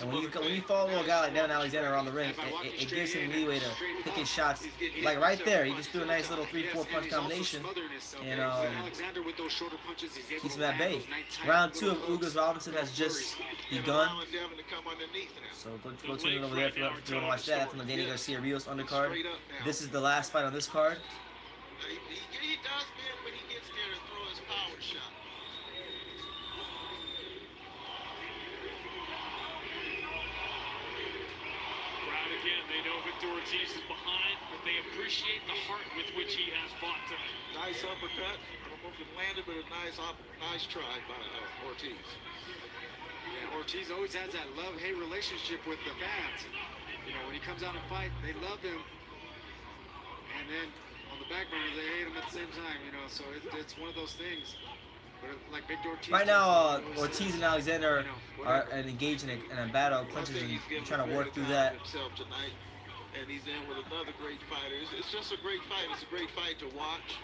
And when you follow a guy like Devin Alexander around the ring, it gives him leeway to pick his shots. Like right right there. He just threw a nice little 3-4 punch combination and keeps him at bay. Round 2 of Ugas Robinson has just begun. So go tune in over there if you want to watch that. That's on the Danny Garcia Rios undercard. This is the last fight on this card. He does bend when he gets there and throw his power shot. Crowd again, they know Victor Ortiz is behind, but they appreciate the heart with which he has fought tonight. Nice uppercut. I don't know if it landed, but a nice try by Ortiz. Yeah, Ortiz always has that love-hate relationship with the fans. You know, when he comes out and fight, they love him. And then on the back burner, they hate him at the same time, you know, so it's one of those things. But like Victor Ortiz. Right now, Ortiz and Alexander are engaged in a battle of punches and trying to work through that. Tonight, and he's in with another great fighter. It's just a great fight. It's a great fight to watch.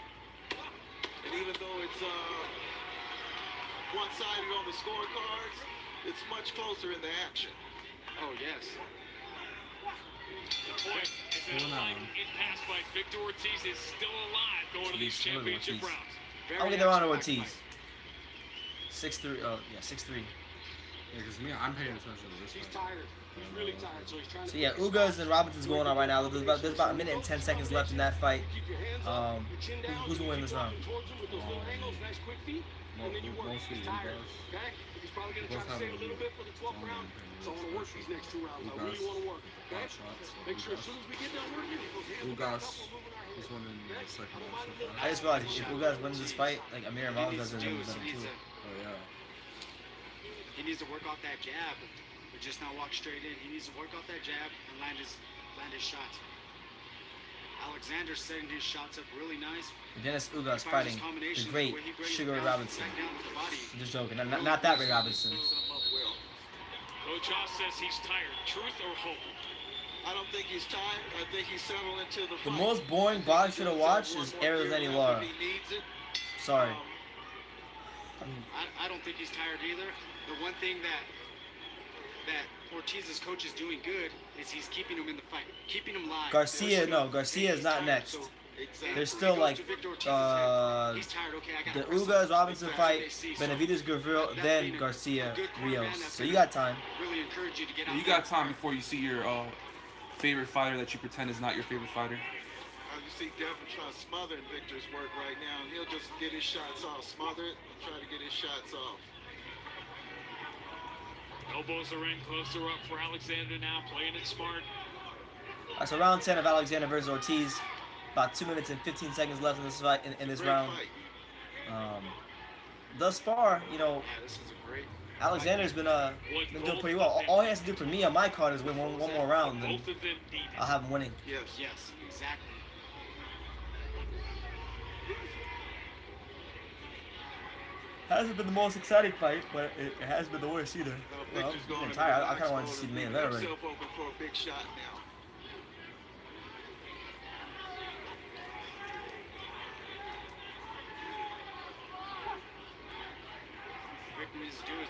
And even though it's one-sided on the scorecards, it's much closer in the action. Oh, yes. The point is that unlike in past fights, Victor Ortiz is still alive going to these championship rounds. I'll get the round of Ortiz. 6'3". Oh, yeah, 6'3". Yeah, because me, I'm paying attention to this one. He's tired. He's really tired, so he's trying to... So yeah, Ugas and Robinson's going on right now. There's about a minute and 10 seconds left in that fight. Who's going to win this round? Mostly Ugas. He's probably going to try to save a little bit for the 12th round. So I want to work these next 2 rounds. I really want to work. Okay? Make sure as soon as we get done working, Ugas is winning the second round. I just realized if Ugas wins this fight, like Amir Ramos doesn't win better too. Oh yeah. He needs to work off that jab, but just not walk straight in. He needs to work off that jab and land his shots. Alexander's setting his shots up really nice. Dennis Ugas fighting the great Sugar Ray Robinson. I'm just joking. Not that Ray Robinson. Coach Haas says he's tired. Truth or hope? I don't think he's tired. I think he's settled into the fight. The most boring boxer to watch is Ariel Lara. Sorry. I don't think he's tired either. The one thing that Ortiz's coach is doing good is he's keeping him in the fight, keeping him live. Garcia is not next. There's still like the Ugas Robinson fight, Benavidez Gavril, then Garcia Rios. So you got time. You got time before you see your favorite fighter that you pretend is not your favorite fighter. You see Devin trying to smother Victor's work right now, and he'll just get his shots off, smother it, and try to get his shots off. Elbows are in, closer up for Alexander now, playing it smart. All right, so round 10 of Alexander versus Ortiz. About 2 minutes and 15 seconds left in this fight, in this round. Thus far, you know, Alexander's been doing pretty well. All he has to do for me on my card is win one more round, and I'll have him winning. Yes, exactly. Hasn't been the most exciting fight, but it hasn't been the worst either. Well, I'm tired. I kind of wanted to see the main event already.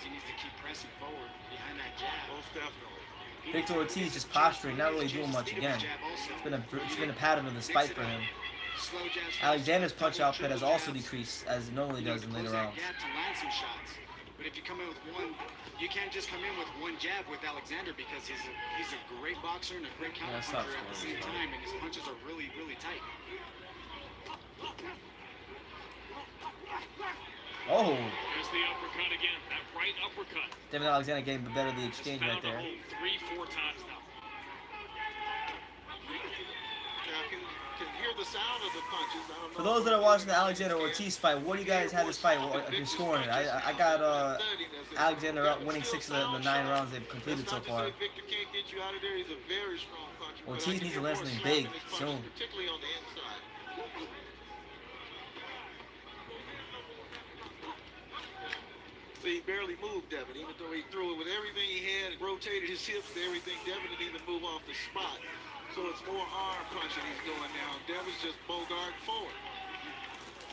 He needs to keep pressing forward behind that jab. Most definitely. Victor Ortiz just posturing, not really doing much again. It's been a pattern of this fight for him. Alexander's punch output has also decreased, as it normally does in later rounds. But if you come in with one, you can't just come in with one jab with Alexander because he's a great boxer and a great counter puncher at the same time, and his punches are really, really tight. Oh! There's the uppercut again, that right uppercut. David Alexander getting the better of the exchange right there. 3-4 times now. Can hear the sound of the punches. For those that are watching the Alexander Ortiz fight, what do you guys have this fight? If you're scoring it, I got Alexander up winning 6 of the 9 rounds they've completed so far. Ortiz needs to land something big soon. Particularly on the inside. So he barely moved Devin, even though he threw it with everything he had, rotated his hips and everything. Devin didn't even move off the spot. So it's more arm punching he's doing now. Devin's just bogart forward,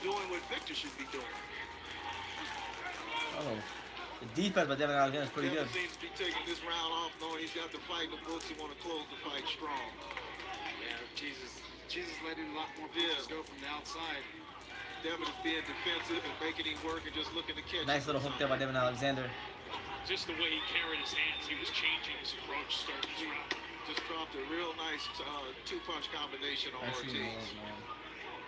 doing what Victor should be doing. Oh, the defense by Devin Alexander is pretty good. Devin seems to be taking this round off, knowing he's got the fight in the books. He want to close the fight strong. Yeah, Jesus Ortiz is letting a lot more punches go from the outside. Devin is being defensive and making him work and just looking to catch. Nice little hook there by Devin Alexander. Just the way he carried his hands, he was changing his approach starting this round. Just dropped a real nice two-punch combination on Ortiz.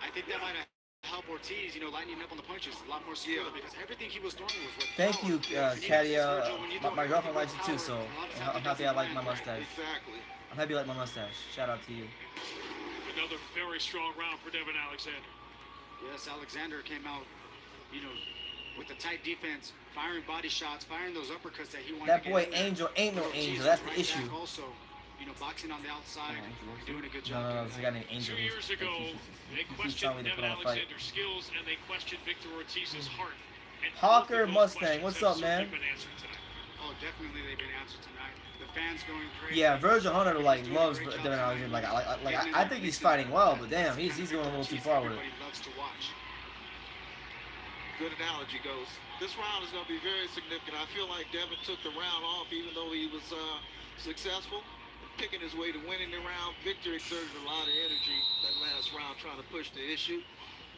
I think that might help Ortiz, you know, lightening up on the punches, a lot more skill because everything he was throwing was with Thank power. you, Caddy. My girlfriend likes it too, so I'm happy I like my mustache. Exactly. I'm happy I like my mustache. Shout out to you. Another very strong round for Devin Alexander. Yes, Alexander came out, you know, with the tight defense, firing body shots, firing those uppercuts that he wanted. That boy Angel ain't no Angel. That's the issue. Also, you know, boxing on the outside, doing a good job. No, there's a guy named Angel. 2 years ago, they questioned Devin Alexander's skills and they questioned Victor Ortiz's heart. And Hawker Mustang, what's up, man? Oh, definitely they've been answered tonight. The fans going crazy. Yeah, Virgil Hunter like loves Devin Alexander. I think he's fighting well, but damn, he's going a little too far with it. Good analogy, goes. This round is going to be very significant. I feel like Devin took the round off, even though he was successful in picking his way to winning the round. Victor exerted a lot of energy that last round trying to push the issue.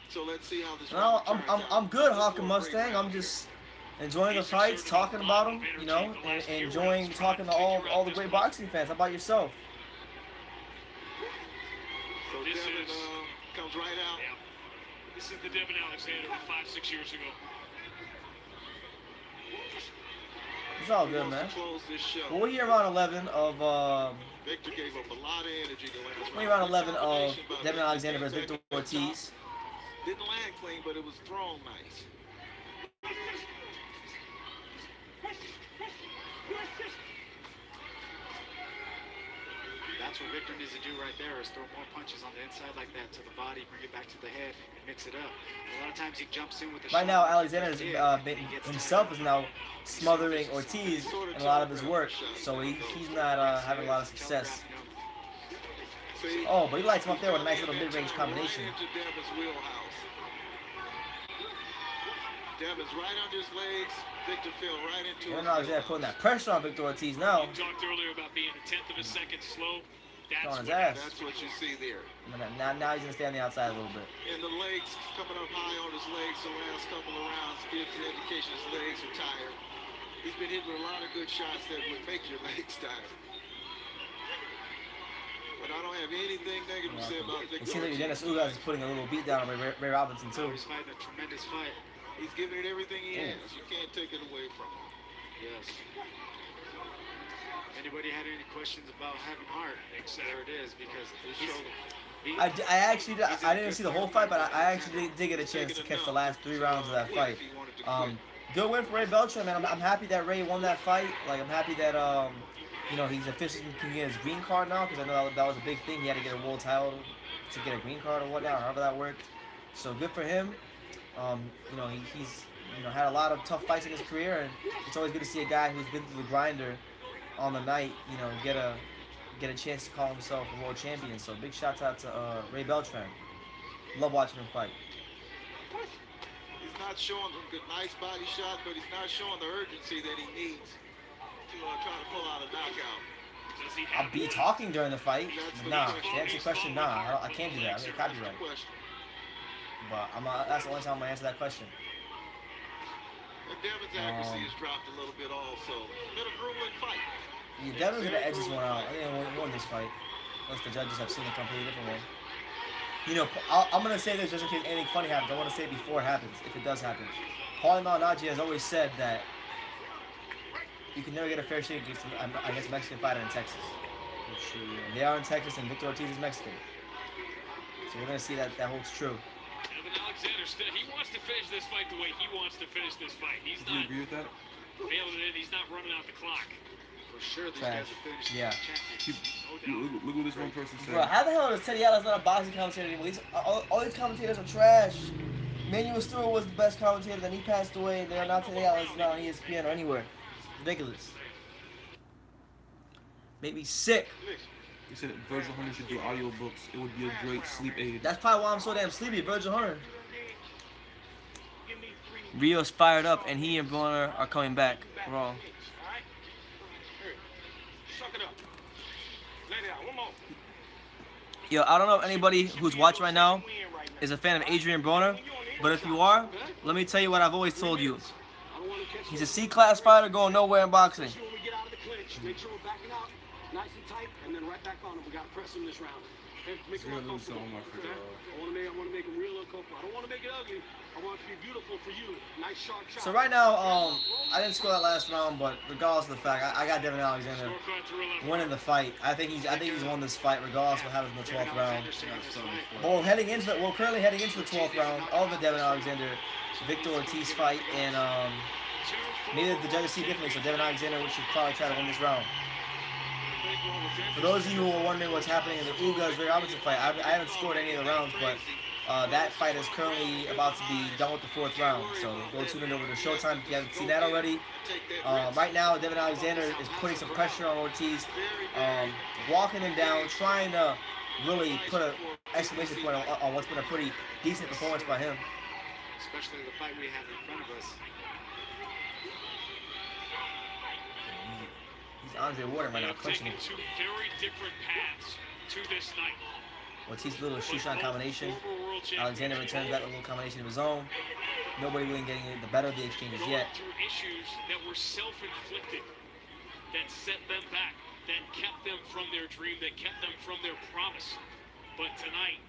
So let's see how this round turns out. I'm good, Hawker Mustang. I'm just enjoying the fights, talking about them, you know, and enjoying talking to all the great boxing fans. How about yourself? So Devin comes right out. Yeah. This is the Devin Alexander 5-6 years ago. It's all good, man. Well, we're here around 11 of Victor gave up a lot of energy the last round. we're around 11 of Devin Alexander versus Victor Ortiz. Didn't land clean, but it was thrown nice. That's what Victor needs to do right there, is throw more punches on the inside like that to the body, bring it back to the head, and mix it up. A lot of times he jumps in with the Right now, Alexander himself is now smothering Ortiz in a lot of his work, so he's not having a lot of success. Oh, but he lights him up there with a nice little mid-range combination. Devin's right under his legs. Victor fell right into Devin Alexander putting that pressure on Victor Ortiz now. You talked earlier about being a tenth of a second slow. That's what you see there. Now he's going to stay on the outside a little bit. And the legs coming up high on his legs the last couple of rounds gives the indication his legs are tired. He's been hit with a lot of good shots that would make your legs tired. But I don't have anything negative to say about Victor. It seems like Dennis Ugas is putting a little beat down on Ray Robinson too. He's fighting a tremendous fight. He's giving it everything he has. You can't take it away from him. Yes. Anybody had any questions about having heart? There it is, because I didn't see the whole fight, but I actually did get a chance to catch the last 3 rounds of that fight. Good win for Ray Beltran, man. I'm happy that Ray won that fight. Like, I'm happy that you know, he's officially can get his green card now, because I know that was a big thing. He had to get a world title to get a green card or whatnot, or however that worked. So good for him. You know, he's had a lot of tough fights in his career, and it's always good to see a guy who's been through the grinder on the night, you know, get a chance to call himself a world champion. So big shout out to Ray Beltran. Love watching him fight. He's not showing a good, nice body shot, but he's not showing the urgency that he needs to try to pull out a knockout. I'll be talking during the fight. Nah, to answer your question, nah, I can't do that. I mean, copyright. But that's the only time I'm gonna answer that question. And Devin's accuracy has dropped a little bit also. Been a grueling fight. Yeah, Devin's gonna edge this one out. I think he won this fight. Unless the judges have seen a completely different one. You know, I'm gonna say this just in case anything funny happens. I want to say it before it happens, if it does happen. Paulie Malignaggi has always said that you can never get a fair shake against a Mexican fighter in Texas. And they are in Texas, and Victor Ortiz is Mexican. So we're gonna see that holds true. Devin Alexander, he wants to finish this fight the way he wants to finish this fight. He's Do you agree with that? Mailing it in. He's not running out the clock. For sure, these guys are finishing Yeah. Look what this one person said. Bro, how the hell is Teddy Atlas not a boxing commentator anymore? All these commentators are trash. Manuel Stewart was the best commentator, then he passed away, and they're not Teddy Atlas now on ESPN or anywhere. Ridiculous. Made me sick. He said Virgil Hunter should do audiobooks. It would be a great sleep aid. That's probably why I'm so damn sleepy, Virgil Hunter. Rios fired up, and he and Bonner are coming back. Wrong. Yo, I don't know if anybody who's watching right now is a fan of Adrian Broner, but if you are, let me tell you what I've always told you. He's a C-class fighter going nowhere in boxing. Make sure we're backing out nice and tight, and then right back on him. We got to press him this round. Make him uncomfortable. I want to make him real uncomfortable. I don't want to make it ugly. I want it to be beautiful for you. Nice sharp shot. So right now, I didn't score that last round, but regardless of the fact, I got Devin Alexander winning the fight. I think he's won this fight regardless of what happens in the 12th round. But we're currently heading into the 12th round of the Devin Alexander Victor Ortiz fight, and maybe the judges see differently. So Devin Alexander should probably try to win this round. For those of you who are wondering what's happening in the Ugas-Ray Robinson fight, I haven't scored any of the rounds, but that fight is currently about to be done with the 4th round. So go tune in over to Showtime if you haven't seen that already. Right now, Devin Alexander is putting some pressure on Ortiz, walking him down, trying to really put an exclamation point on what's been a pretty decent performance by him. Especially the fight we have in front of us. He's Andre Ward right now, clinching him. Two very different paths to this night. Ortiz, a little shoe-shine combination. Alexander returns back with a little combination of his own. Nobody really getting the better of the exchanges yet. Through issues that were self-inflicted, that set them back, that kept them from their dream, that kept them from their promise. But tonight,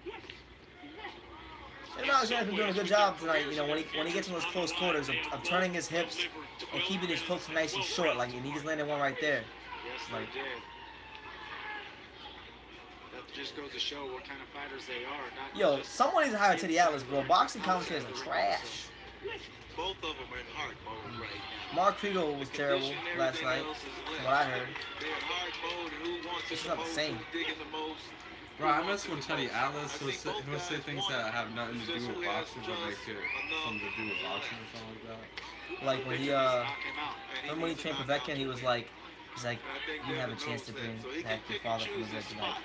and Alexander's been doing a good job tonight. You know, when he gets in those close quarters of turning his hips and keeping his hooks nice and short, like, and he just landed one right there. Yes, like, they did. That just goes to show what kind of fighters they are. Not yo, just someone needs to hire Teddy Atlas, bro. Boxing commentators are trash. Both of them are in hard mode right now. Mark Kriegel was terrible last night, from what I heard. They're in hard mode. Who wants It's not the same. digging the most? Bro, I miss when Teddy Atlas would say things that have nothing to do with boxing, but make it something to do with boxing or something like that. Like when he, remember when he trained Povetkin, he's like, you have a chance to bring back your father from the dead tonight.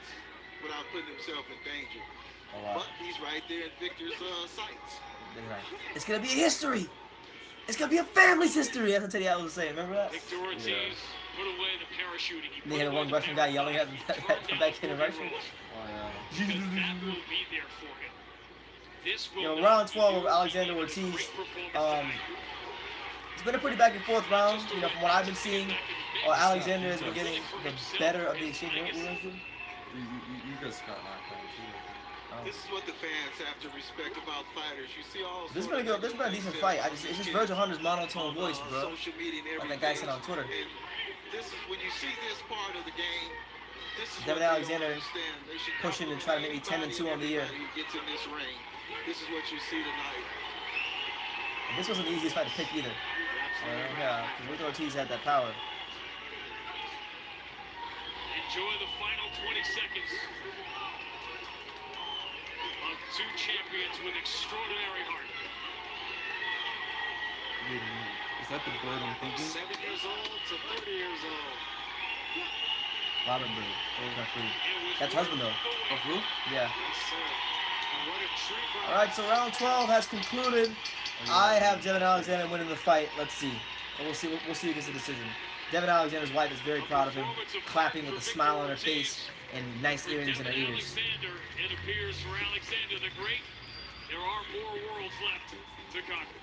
Without putting himself in danger. Oh, wow. But he's right there in Victor's sights. Right. It's gonna be a history. It's gonna be a family's history. That's what Teddy Atlas was saying. Remember that? Victor Ortiz put away the parachuting. They had one Russian guy yelling at Povetkin in Russian. That will be there for him. This will You know, round 12 of Alexander Ortiz. It's been a pretty back and forth round. You know, from what I've been seeing, Alexander has been getting the better of the exchange. You just got knocked out too. This is what the fans have to respect about fighters. You see all This has been a decent fight. It's just Virgil Hunter's monotone voice, bro. Like that guy said on Twitter. And this is when you see this part of the game. This is Devin what Alexander pushing to try to maybe 10-2 on the year. Who gets in this ring. This is what you see tonight. And this wasn't the easiest fight to pick either. Yeah, because Victor Ortiz had that power. enjoy the final 20 seconds of two champions with extraordinary heart. Is that the bird I'm thinking? 7 years old to 30 years old. Robert Bird. That's husband though. Oh, for real? Yeah. Yes, sir. And what a treat. Alright, so round 12 has concluded. I have Devin Alexander winning the fight. Let's see. We'll see who gets the decision. Devin Alexander's wife is very proud of him, clapping with a smile on her face and nice earrings in her ears. It appears for Alexander the Great, there are more worlds left to conquer.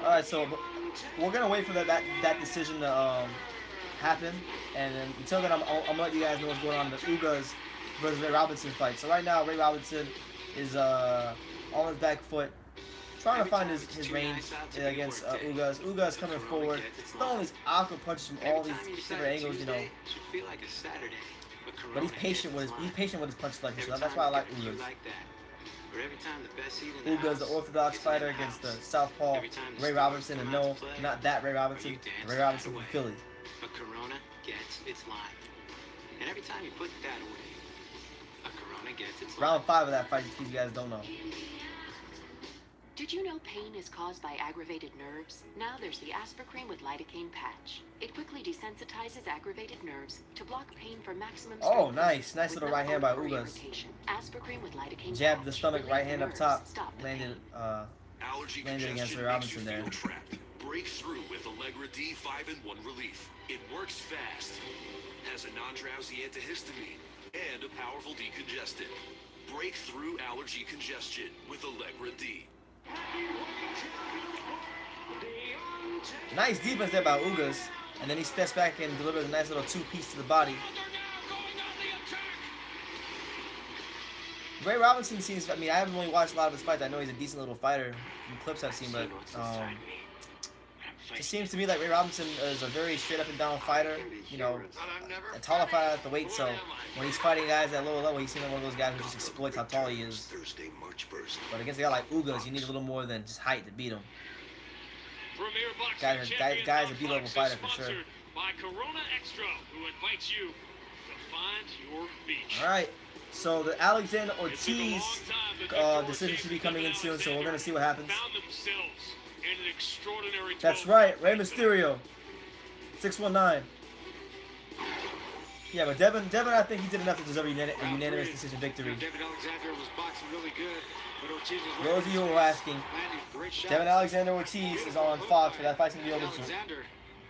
Alright, so we're gonna wait for that decision to happen, and then until then, I'm gonna let you guys know what's going on in the Ugas versus Ray Robinson fight. So right now, Ray Robinson is on his back foot, trying to find his range against Ugas. Ugas coming forward, throwing these awkward punches from all these different angles, you know. But he's patient with his punch selection, so that's why I like Ugas. Ugas, the orthodox fighter, against the southpaw Ray Robinson, and no, not that Ray Robinson, Ray Robinson from Philly. But Corona gets its line. And every time you put that away, a Corona gets its line. Round 5 of that fight, in case you guys don't know. Did you know pain is caused by aggravated nerves? Now there's the Aspercreme with lidocaine patch. It quickly desensitizes aggravated nerves to block pain for maximum strength. Oh, nice. Nice little right hand by Ugas. Aspercreme with lidocaine Jabbed patch. the stomach, right hand up top. Stop the Landed Allergy landed against congestion Ray makes you Robinson there. feel trapped. Break through with Allegra D 5-in-1 Relief. It works fast, has a non-drowsy antihistamine, and a powerful decongestant. Break through allergy congestion with Allegra D. Nice defense there by Ugas. And then he steps back and delivers a nice little two-piece to the body. Ray Robinson seems, I mean, I haven't really watched a lot of his fights. I know he's a decent little fighter from clips I've seen, but it seems to me like Ray Robinson is a very straight up and down fighter. You know, a taller fighter at the weight, so when he's fighting guys at lower level, he seems like one of those guys who just exploits how tall he is. But against a guy like Ugas, you need a little more than just height to beat him. Guy's a B-level fighter for sure. By Corona Extra, who invites you to find your beach. All right. So the Alexander Ortiz decision should be coming in soon, so we're gonna see what happens. That's right, Rey Mysterio, 619. Yeah, but Devin, I think he did enough to deserve a unanimous decision victory. Devin Alexander was boxing really good, but Ortiz was those of you who are asking, Devin Alexander Ortiz is on Fox, but that fight's gonna be over soon.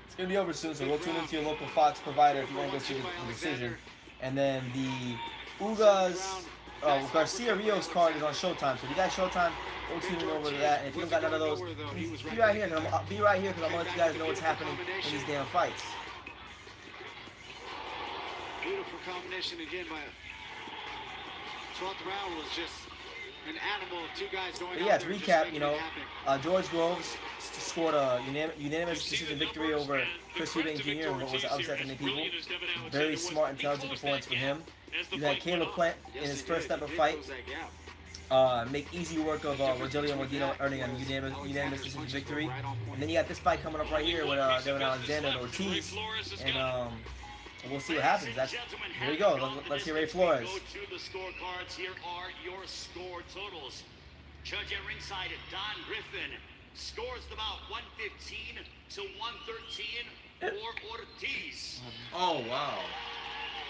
It's gonna be over soon, so go tune into your local Fox provider if you want to go see the decision. And then the Ugas, Garcia Rios card is on Showtime. So if you got Showtime, go tune in over to that. And if you don't got none of those, be right here because I'm gonna let you guys know what's happening in these damn fights. Beautiful combination again by 12th round was just an animal of two guys going. But yeah, to recap, you know, George Groves scored a unanimous decision victory over Chris Eubank Jr. and what was upsetting many people. Very smart, intelligent performance for him. You had Caleb Plant in his first ever fight make easy work of Rogelio Modino earning a unanimous decision victory. And then you got this fight coming up right here with Devin Alexander and Ortiz. And we'll see what happens. Here we go. Let's hear Ray Flores. Go to the scorecards. Here are your score totals. Judge at ringside, Don Griffin scores about 115 to 113 for Ortiz. Oh, wow.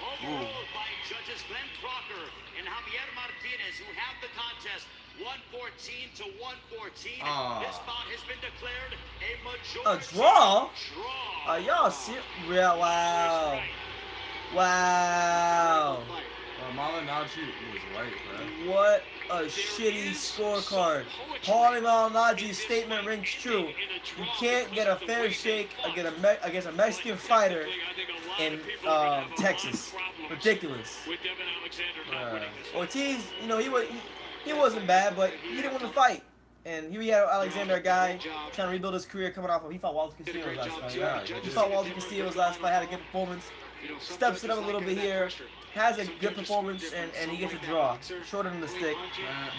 Overruled by judges Glenn Crocker and Javier Martinez, who have the contest 114 to 114. This bout has been declared a majority. A draw? Are y'all serious? Yeah, wow. Wow. Malignaggi was right, man. What a shitty scorecard. Paulie Malignaggi's statement rings true. You can't get a fair shake against a Mexican fighter in Texas. Ridiculous. Ortiz, you know, he wasn't bad, but he didn't win the fight. And here we had Alexander, a guy trying to rebuild his career coming off of, he fought Walter Castillo's last fight. Yeah, he fought Walter Castillo's last fight, had a good performance. Steps it up a little bit here, has a good performance, and he gets a draw. Shorter than the stick.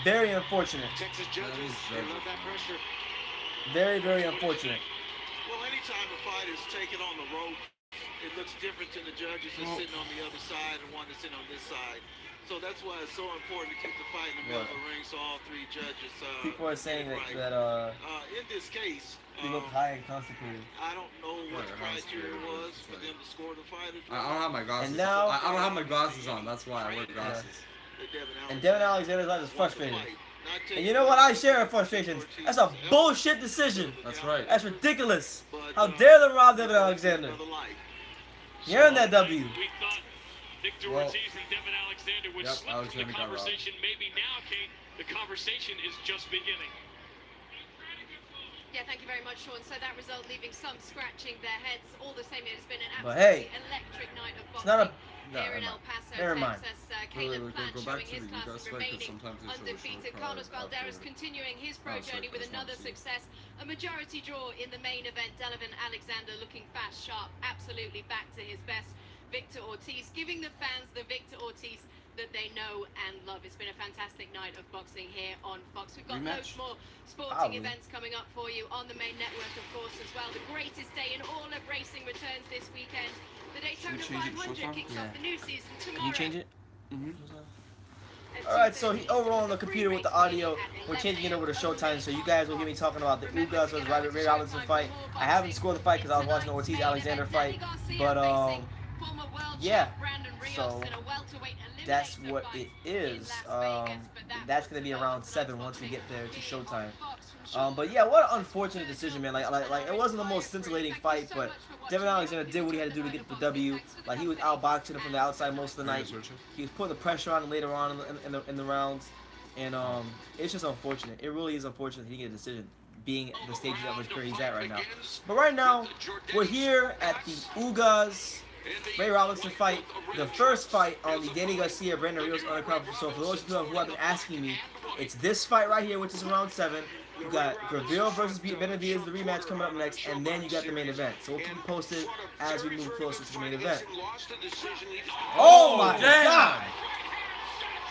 Very unfortunate. Very, very unfortunate. Well, anytime a fight is taken on the rope, it looks different to the judges that's sitting on the other side and one that's sitting on this side. So that's why it's so important to keep the fight in the middle of the ring so all three judges people are saying that in this case, he looked high and constipated. I don't know what the criteria was for them to score the fight. I don't have my glasses. And now, I don't have my glasses on. That's why I wear glasses. And Devin Alexander's life is frustrated. And you know what? I share her frustrations. That's a bullshit decision. That's right. That's ridiculous. How dare them rob Devin Alexander? You earned that W. Victor Ortiz and Devin Alexander would slip from the conversation. Maybe now, Kate, the conversation is just beginning. Yeah, thank you very much, Sean. So that result leaving some scratching their heads. All the same, it has been an absolutely electric night of boxing. It's not a... Here in El Paso, Texas, Caleb Plant showing his class and remaining undefeated. Carlos Valderas continuing his pro journey with another success. A majority draw in the main event. Devin Alexander looking fast, sharp, absolutely back to his best. Victor Ortiz giving the fans the Victor Ortiz that they know and love. It's been a fantastic night of boxing here on Fox. We've got loads more sporting events coming up for you on the main network, of course, as well. The greatest day in all of racing returns this weekend. The Daytona 500 kicks off the new season tomorrow. Can you change it? Alright, so overall on the computer with the audio, we're changing it over to Showtime, so you guys will hear me talking about the Ugas versus Ray Robinson fight. I haven't scored the fight because I was watching the Ortiz-Alexander fight, but yeah, so that's what it is. That's gonna be around 7 once we get there to Showtime. But yeah, what an unfortunate decision, man. Like it wasn't the most scintillating fight, but Devin Alexander did what he had to do to get the W. Like he was outboxing him from the outside most of the night. He was putting the pressure on him later on in the rounds, and it's just unfortunate. It really is unfortunate he didn't get a decision, being the stage of his career he's at right now. But right now, we're here at the Ugas Ray Robinson fight, the first fight on the Danny Garcia Brandon Rios undercard. So for those of you who have been asking me, it's this fight right here, which is around 7. You got Garcia versus Benavidez, the rematch coming up next, and then you got the main event. So we'll keep you posted as we move closer to the main event. Oh my God!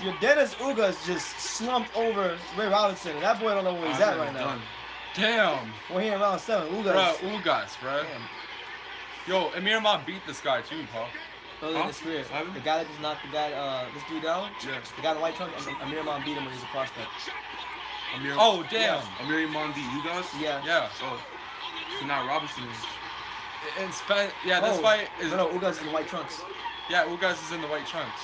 Your Dennis Ugas just slumped over Ray Robinson, and that boy don't know where he's at right now. Damn. We're here in round 7. Ugas. Bro, Ugas, bro. Damn. Yo, Amir Imam beat this guy too, Paul. Earlier this career. The guy that just knocked the guy, this dude down? Yeah. The guy in the white trunks, Amir Imam beat him when he was a prospect. Oh, damn. Yeah. Amir Imam beat Ugas? Yeah. Yeah. Oh. So now Robinson is... this fight is... No, Ugas is in the white trunks. Yeah, Ugas is in the white trunks.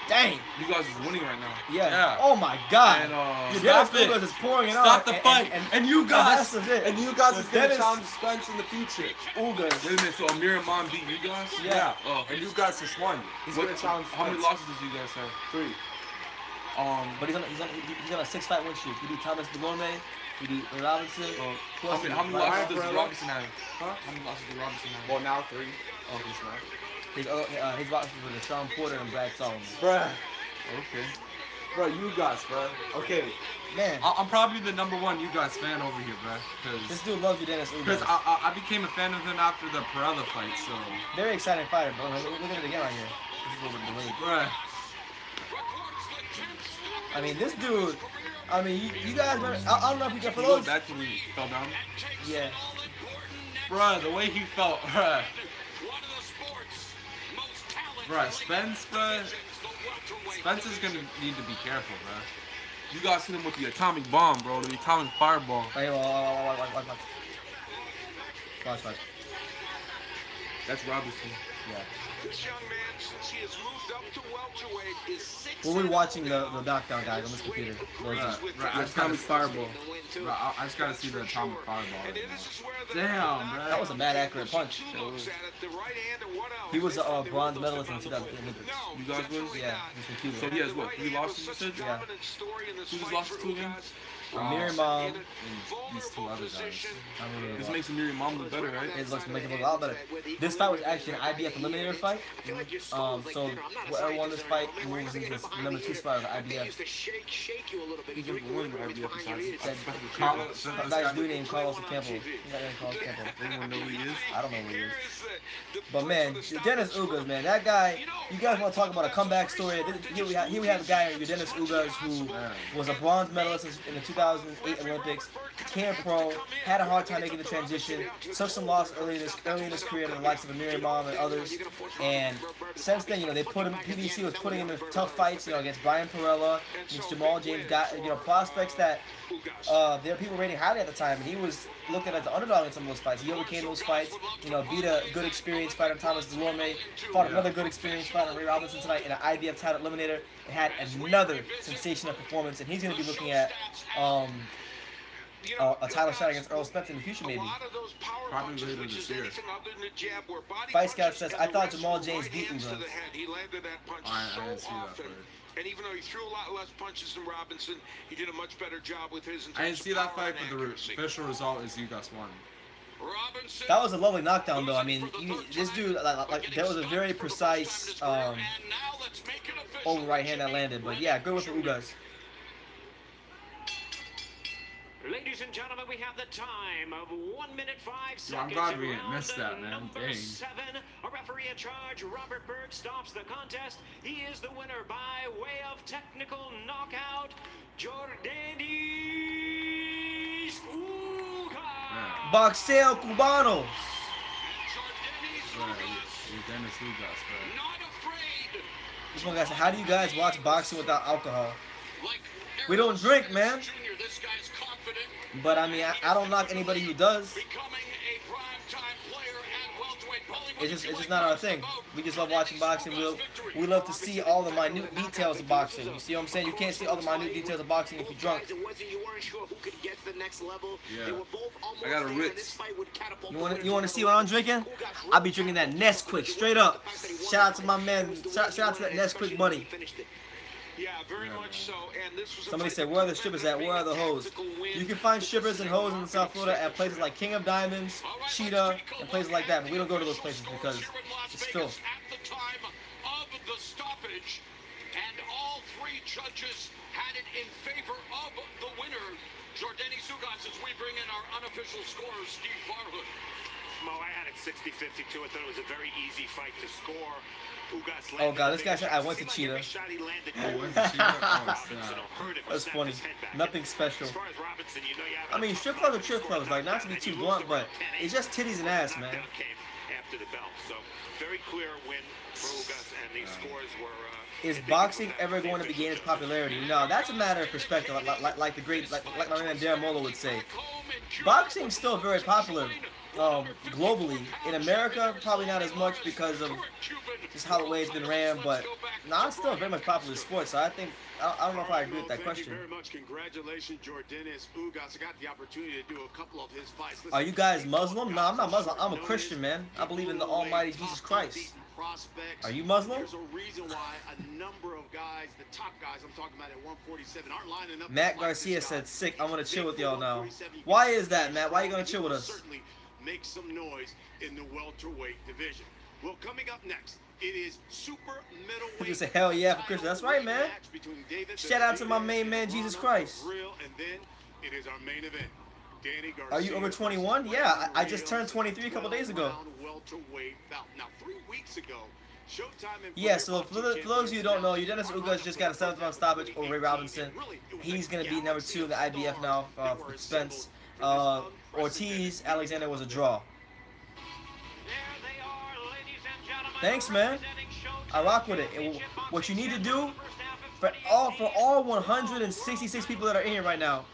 Dang. Ugas is winning right now. Yeah. Oh my God. And Ugas is pouring it on. Stop the fight. And Ugas. And Ugas is going to challenge Spence in the future. Ugas. Wait a minute, so Amir Imam beat Ugas? Yeah. Oh. And Ugas just won. He's going to challenge Spence. How many losses does Ugas have? 3. But he's on a 6-fight win streak. He beat Thomas Delorme. He beat Robinson. How many losses does Robinson have? Huh? How many losses does Robinson have? Well, now 3. Oh, he's not. His boxes with Sean Porter and Brad Solomon. Bruh. Okay. Bro, Ugas, bro. Okay. Man. I'm probably the #1 Ugas fan over here, bro. This dude loves you, Dennis Ugas. Because I became a fan of him after the Perella fight, so. Very exciting fighter, bro. Look at it again right here. This is a little bit delayed. Bruh. I mean, this dude. I mean, you guys. I don't know if you got for those. Back when he fell down. Yeah. Bruh, the way he felt, bruh. Bruh, Spence is gonna need to be careful, bro. You guys hit him with the atomic bomb, bro. The atomic fireball. Hey, watch. That's Robinson. Yeah. This young man, since he has moved up to welterweight, is 6. We'll be watching the knockdown guys on this computer. The atomic fireball. Bro, I just gotta see the atomic fireball. Right damn, bro. That was a mad accurate punch. He was a bronze medalist in 2008 Olympics. You guys was? Yeah, he's from Cuba. So he has what? 3 losses, you said? Yeah. Who's losses to him? Amir Imam and these 2 other guys. This makes Amir Imam look better, right? It looks make him look a lot better. This fight was actually an IBF eliminator fight. So whoever won this fight moves into this #2 spot of the IBF. He's going to win the IBF besides that nice dude named Carlos Campbell. Anyone know who he is? I don't know who he is. But man, Dennis Ugas, man, that guy. You guys want to talk about a comeback story? Here we have a guy, Dennis Ugas, who was a bronze medalist in the 2008 Olympics, came pro, had a hard time making the transition, took some loss early in his career to the likes of Amir Imam and others, and since then, they put him. PBC was putting him in tough fights, against Brian Perella, against Jamal James, prospects that there were people rating highly at the time, and he was looked at as the underdog in some of those fights. He overcame those fights, beat a good experienced fighter, Thomas Delorme, fought another good experienced fighter, Ray Robinson tonight in an IBF title eliminator, and had another sensational performance, and he's going to be looking at a title shot against Earl Spence in the future, maybe. Probably later this year. Fight Scout says, I thought Jamal James beat Ugas. I didn't see that fight. And even though he threw a lot less punches than Robinson, he did a much better job with his. I didn't see that fight, but the official result is Ugas won. That was a lovely knockdown, though. I mean, this dude, like there was a very precise over right hand that landed. But yeah, good with the Ugas. Ladies and gentlemen, we have the time of 1 minute 5 seconds. I'm glad we didn't miss that, man. Dang. 7, a referee in charge, Robert Berg, stops the contest. He is the winner by way of technical knockout, Jordanis Ugas. Boxeo Cubano. Dennis Ugas, bro. This one guy said, how do you guys watch boxing without alcohol? We don't drink, man. But I mean, I don't knock anybody who does. It's just not our thing. We just love watching boxing. We love to see all the minute details of boxing. You see what I'm saying? You can't see all the minute details of boxing if you're drunk. Yeah. I got a Ritz. You want to see what I'm drinking? I'll be drinking that Nesquik straight up. Shout out to my man. Shout out to that Nesquik buddy. Yeah, very much so. And this was Somebody said, where are the strippers at? Where are the hoes? You can find strippers and hoes in South Florida at places like King of Diamonds, Cheetah, and places like that. But we don't go to those places because it's filth. At the time of the stoppage, and all three judges had it in favor of the winner, Jordani Sugas, as we bring in our unofficial scorer, Steve Farhood. Mo, I had it 60-52. I thought it was a very easy fight to score. Oh god, this guy said I went to Cheetah. That's funny. Nothing special. I mean, strip clubs are strip clubs. Like, not to be too blunt, but it's just titties and ass, man. After the bell, so very clear win for Ugas, and these scores were. Is boxing ever going to gain its popularity? No, that's a matter of perspective. Like the great, like my man Darren Molo would say. Boxing's still very popular. Globally. In America, probably not as much because of just how the way it's been ran, but it's still a very much popular sport, so I think, I don't know if I agree with that question. Very much. Congratulations, Jordani Ugas. I got the opportunity to do a couple of his fights. Are you guys Muslim? No, I'm not Muslim. I'm a Christian, man. I believe in the almighty Jesus Christ. Are you Muslim? There's a reason why a number of guys, the top guys I'm talking about at 147, aren't lining up. Matt Garcia said, sick, I'm going to chill with y'all now. Why is that, Matt? Why are you going to chill with us? Make some noise in the welterweight division. Well, coming up next, it is super middleweight. You say hell yeah for Christian. That's right, man. Shout out to my main man, Jesus Christ. And then it is our main event. Are you over 21? Yeah, I just turned 23 a couple days ago. Now, 3 weeks ago, yeah, so for those of you who don't know, Jordani Ugas just got a 7th round stoppage over Ray Robinson. He's going to be number 2 in the IBF now for Spence. Ortiz, Alexander was a draw. Thanks, man. I rock with it. What you need to do for all 166 people that are in here right now,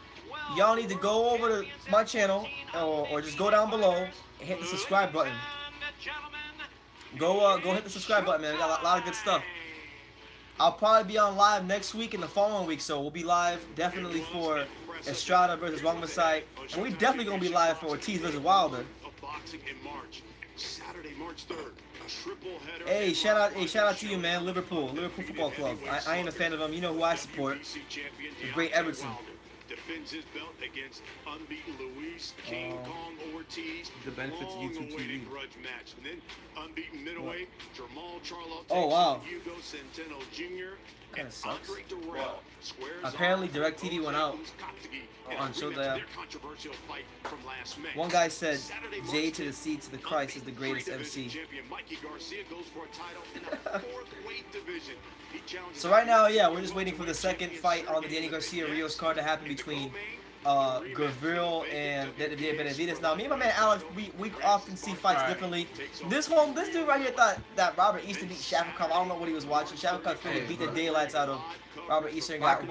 y'all need to go over to my channel or just go down below and hit the subscribe button. Go hit the subscribe button, man. I got a lot of good stuff. I'll probably be on live next week and the following week, so we'll be live definitely for Estrada versus Rongmasai, and we definitely gonna be live for Ortiz versus Wilder. Hey, shout out to you, man. Liverpool Football Club. I ain't a fan of them. You know who I support? The great Everton. Defends his belt against unbeaten Luis King Kong Ortiz. The benefits of YouTube TV. Grudge match. And then unbeaten middleweight Jamal Charlo. Oh wow. Hugo Centeno Jr. Kind of sucks. Wow. Apparently DirecTV went out on Showtime. One guy said J to the C to the Christ is the greatest MC. So right now, yeah, we're just waiting for the second fight on the Danny Garcia Rios card to happen between Gavril and Benavidez. Now, me and my man Alex, we often see fights differently. This dude right here thought that Robert Easter beat Shafikov. I don't know what he was watching. Shafikov beat the daylights out of Robert Easter and got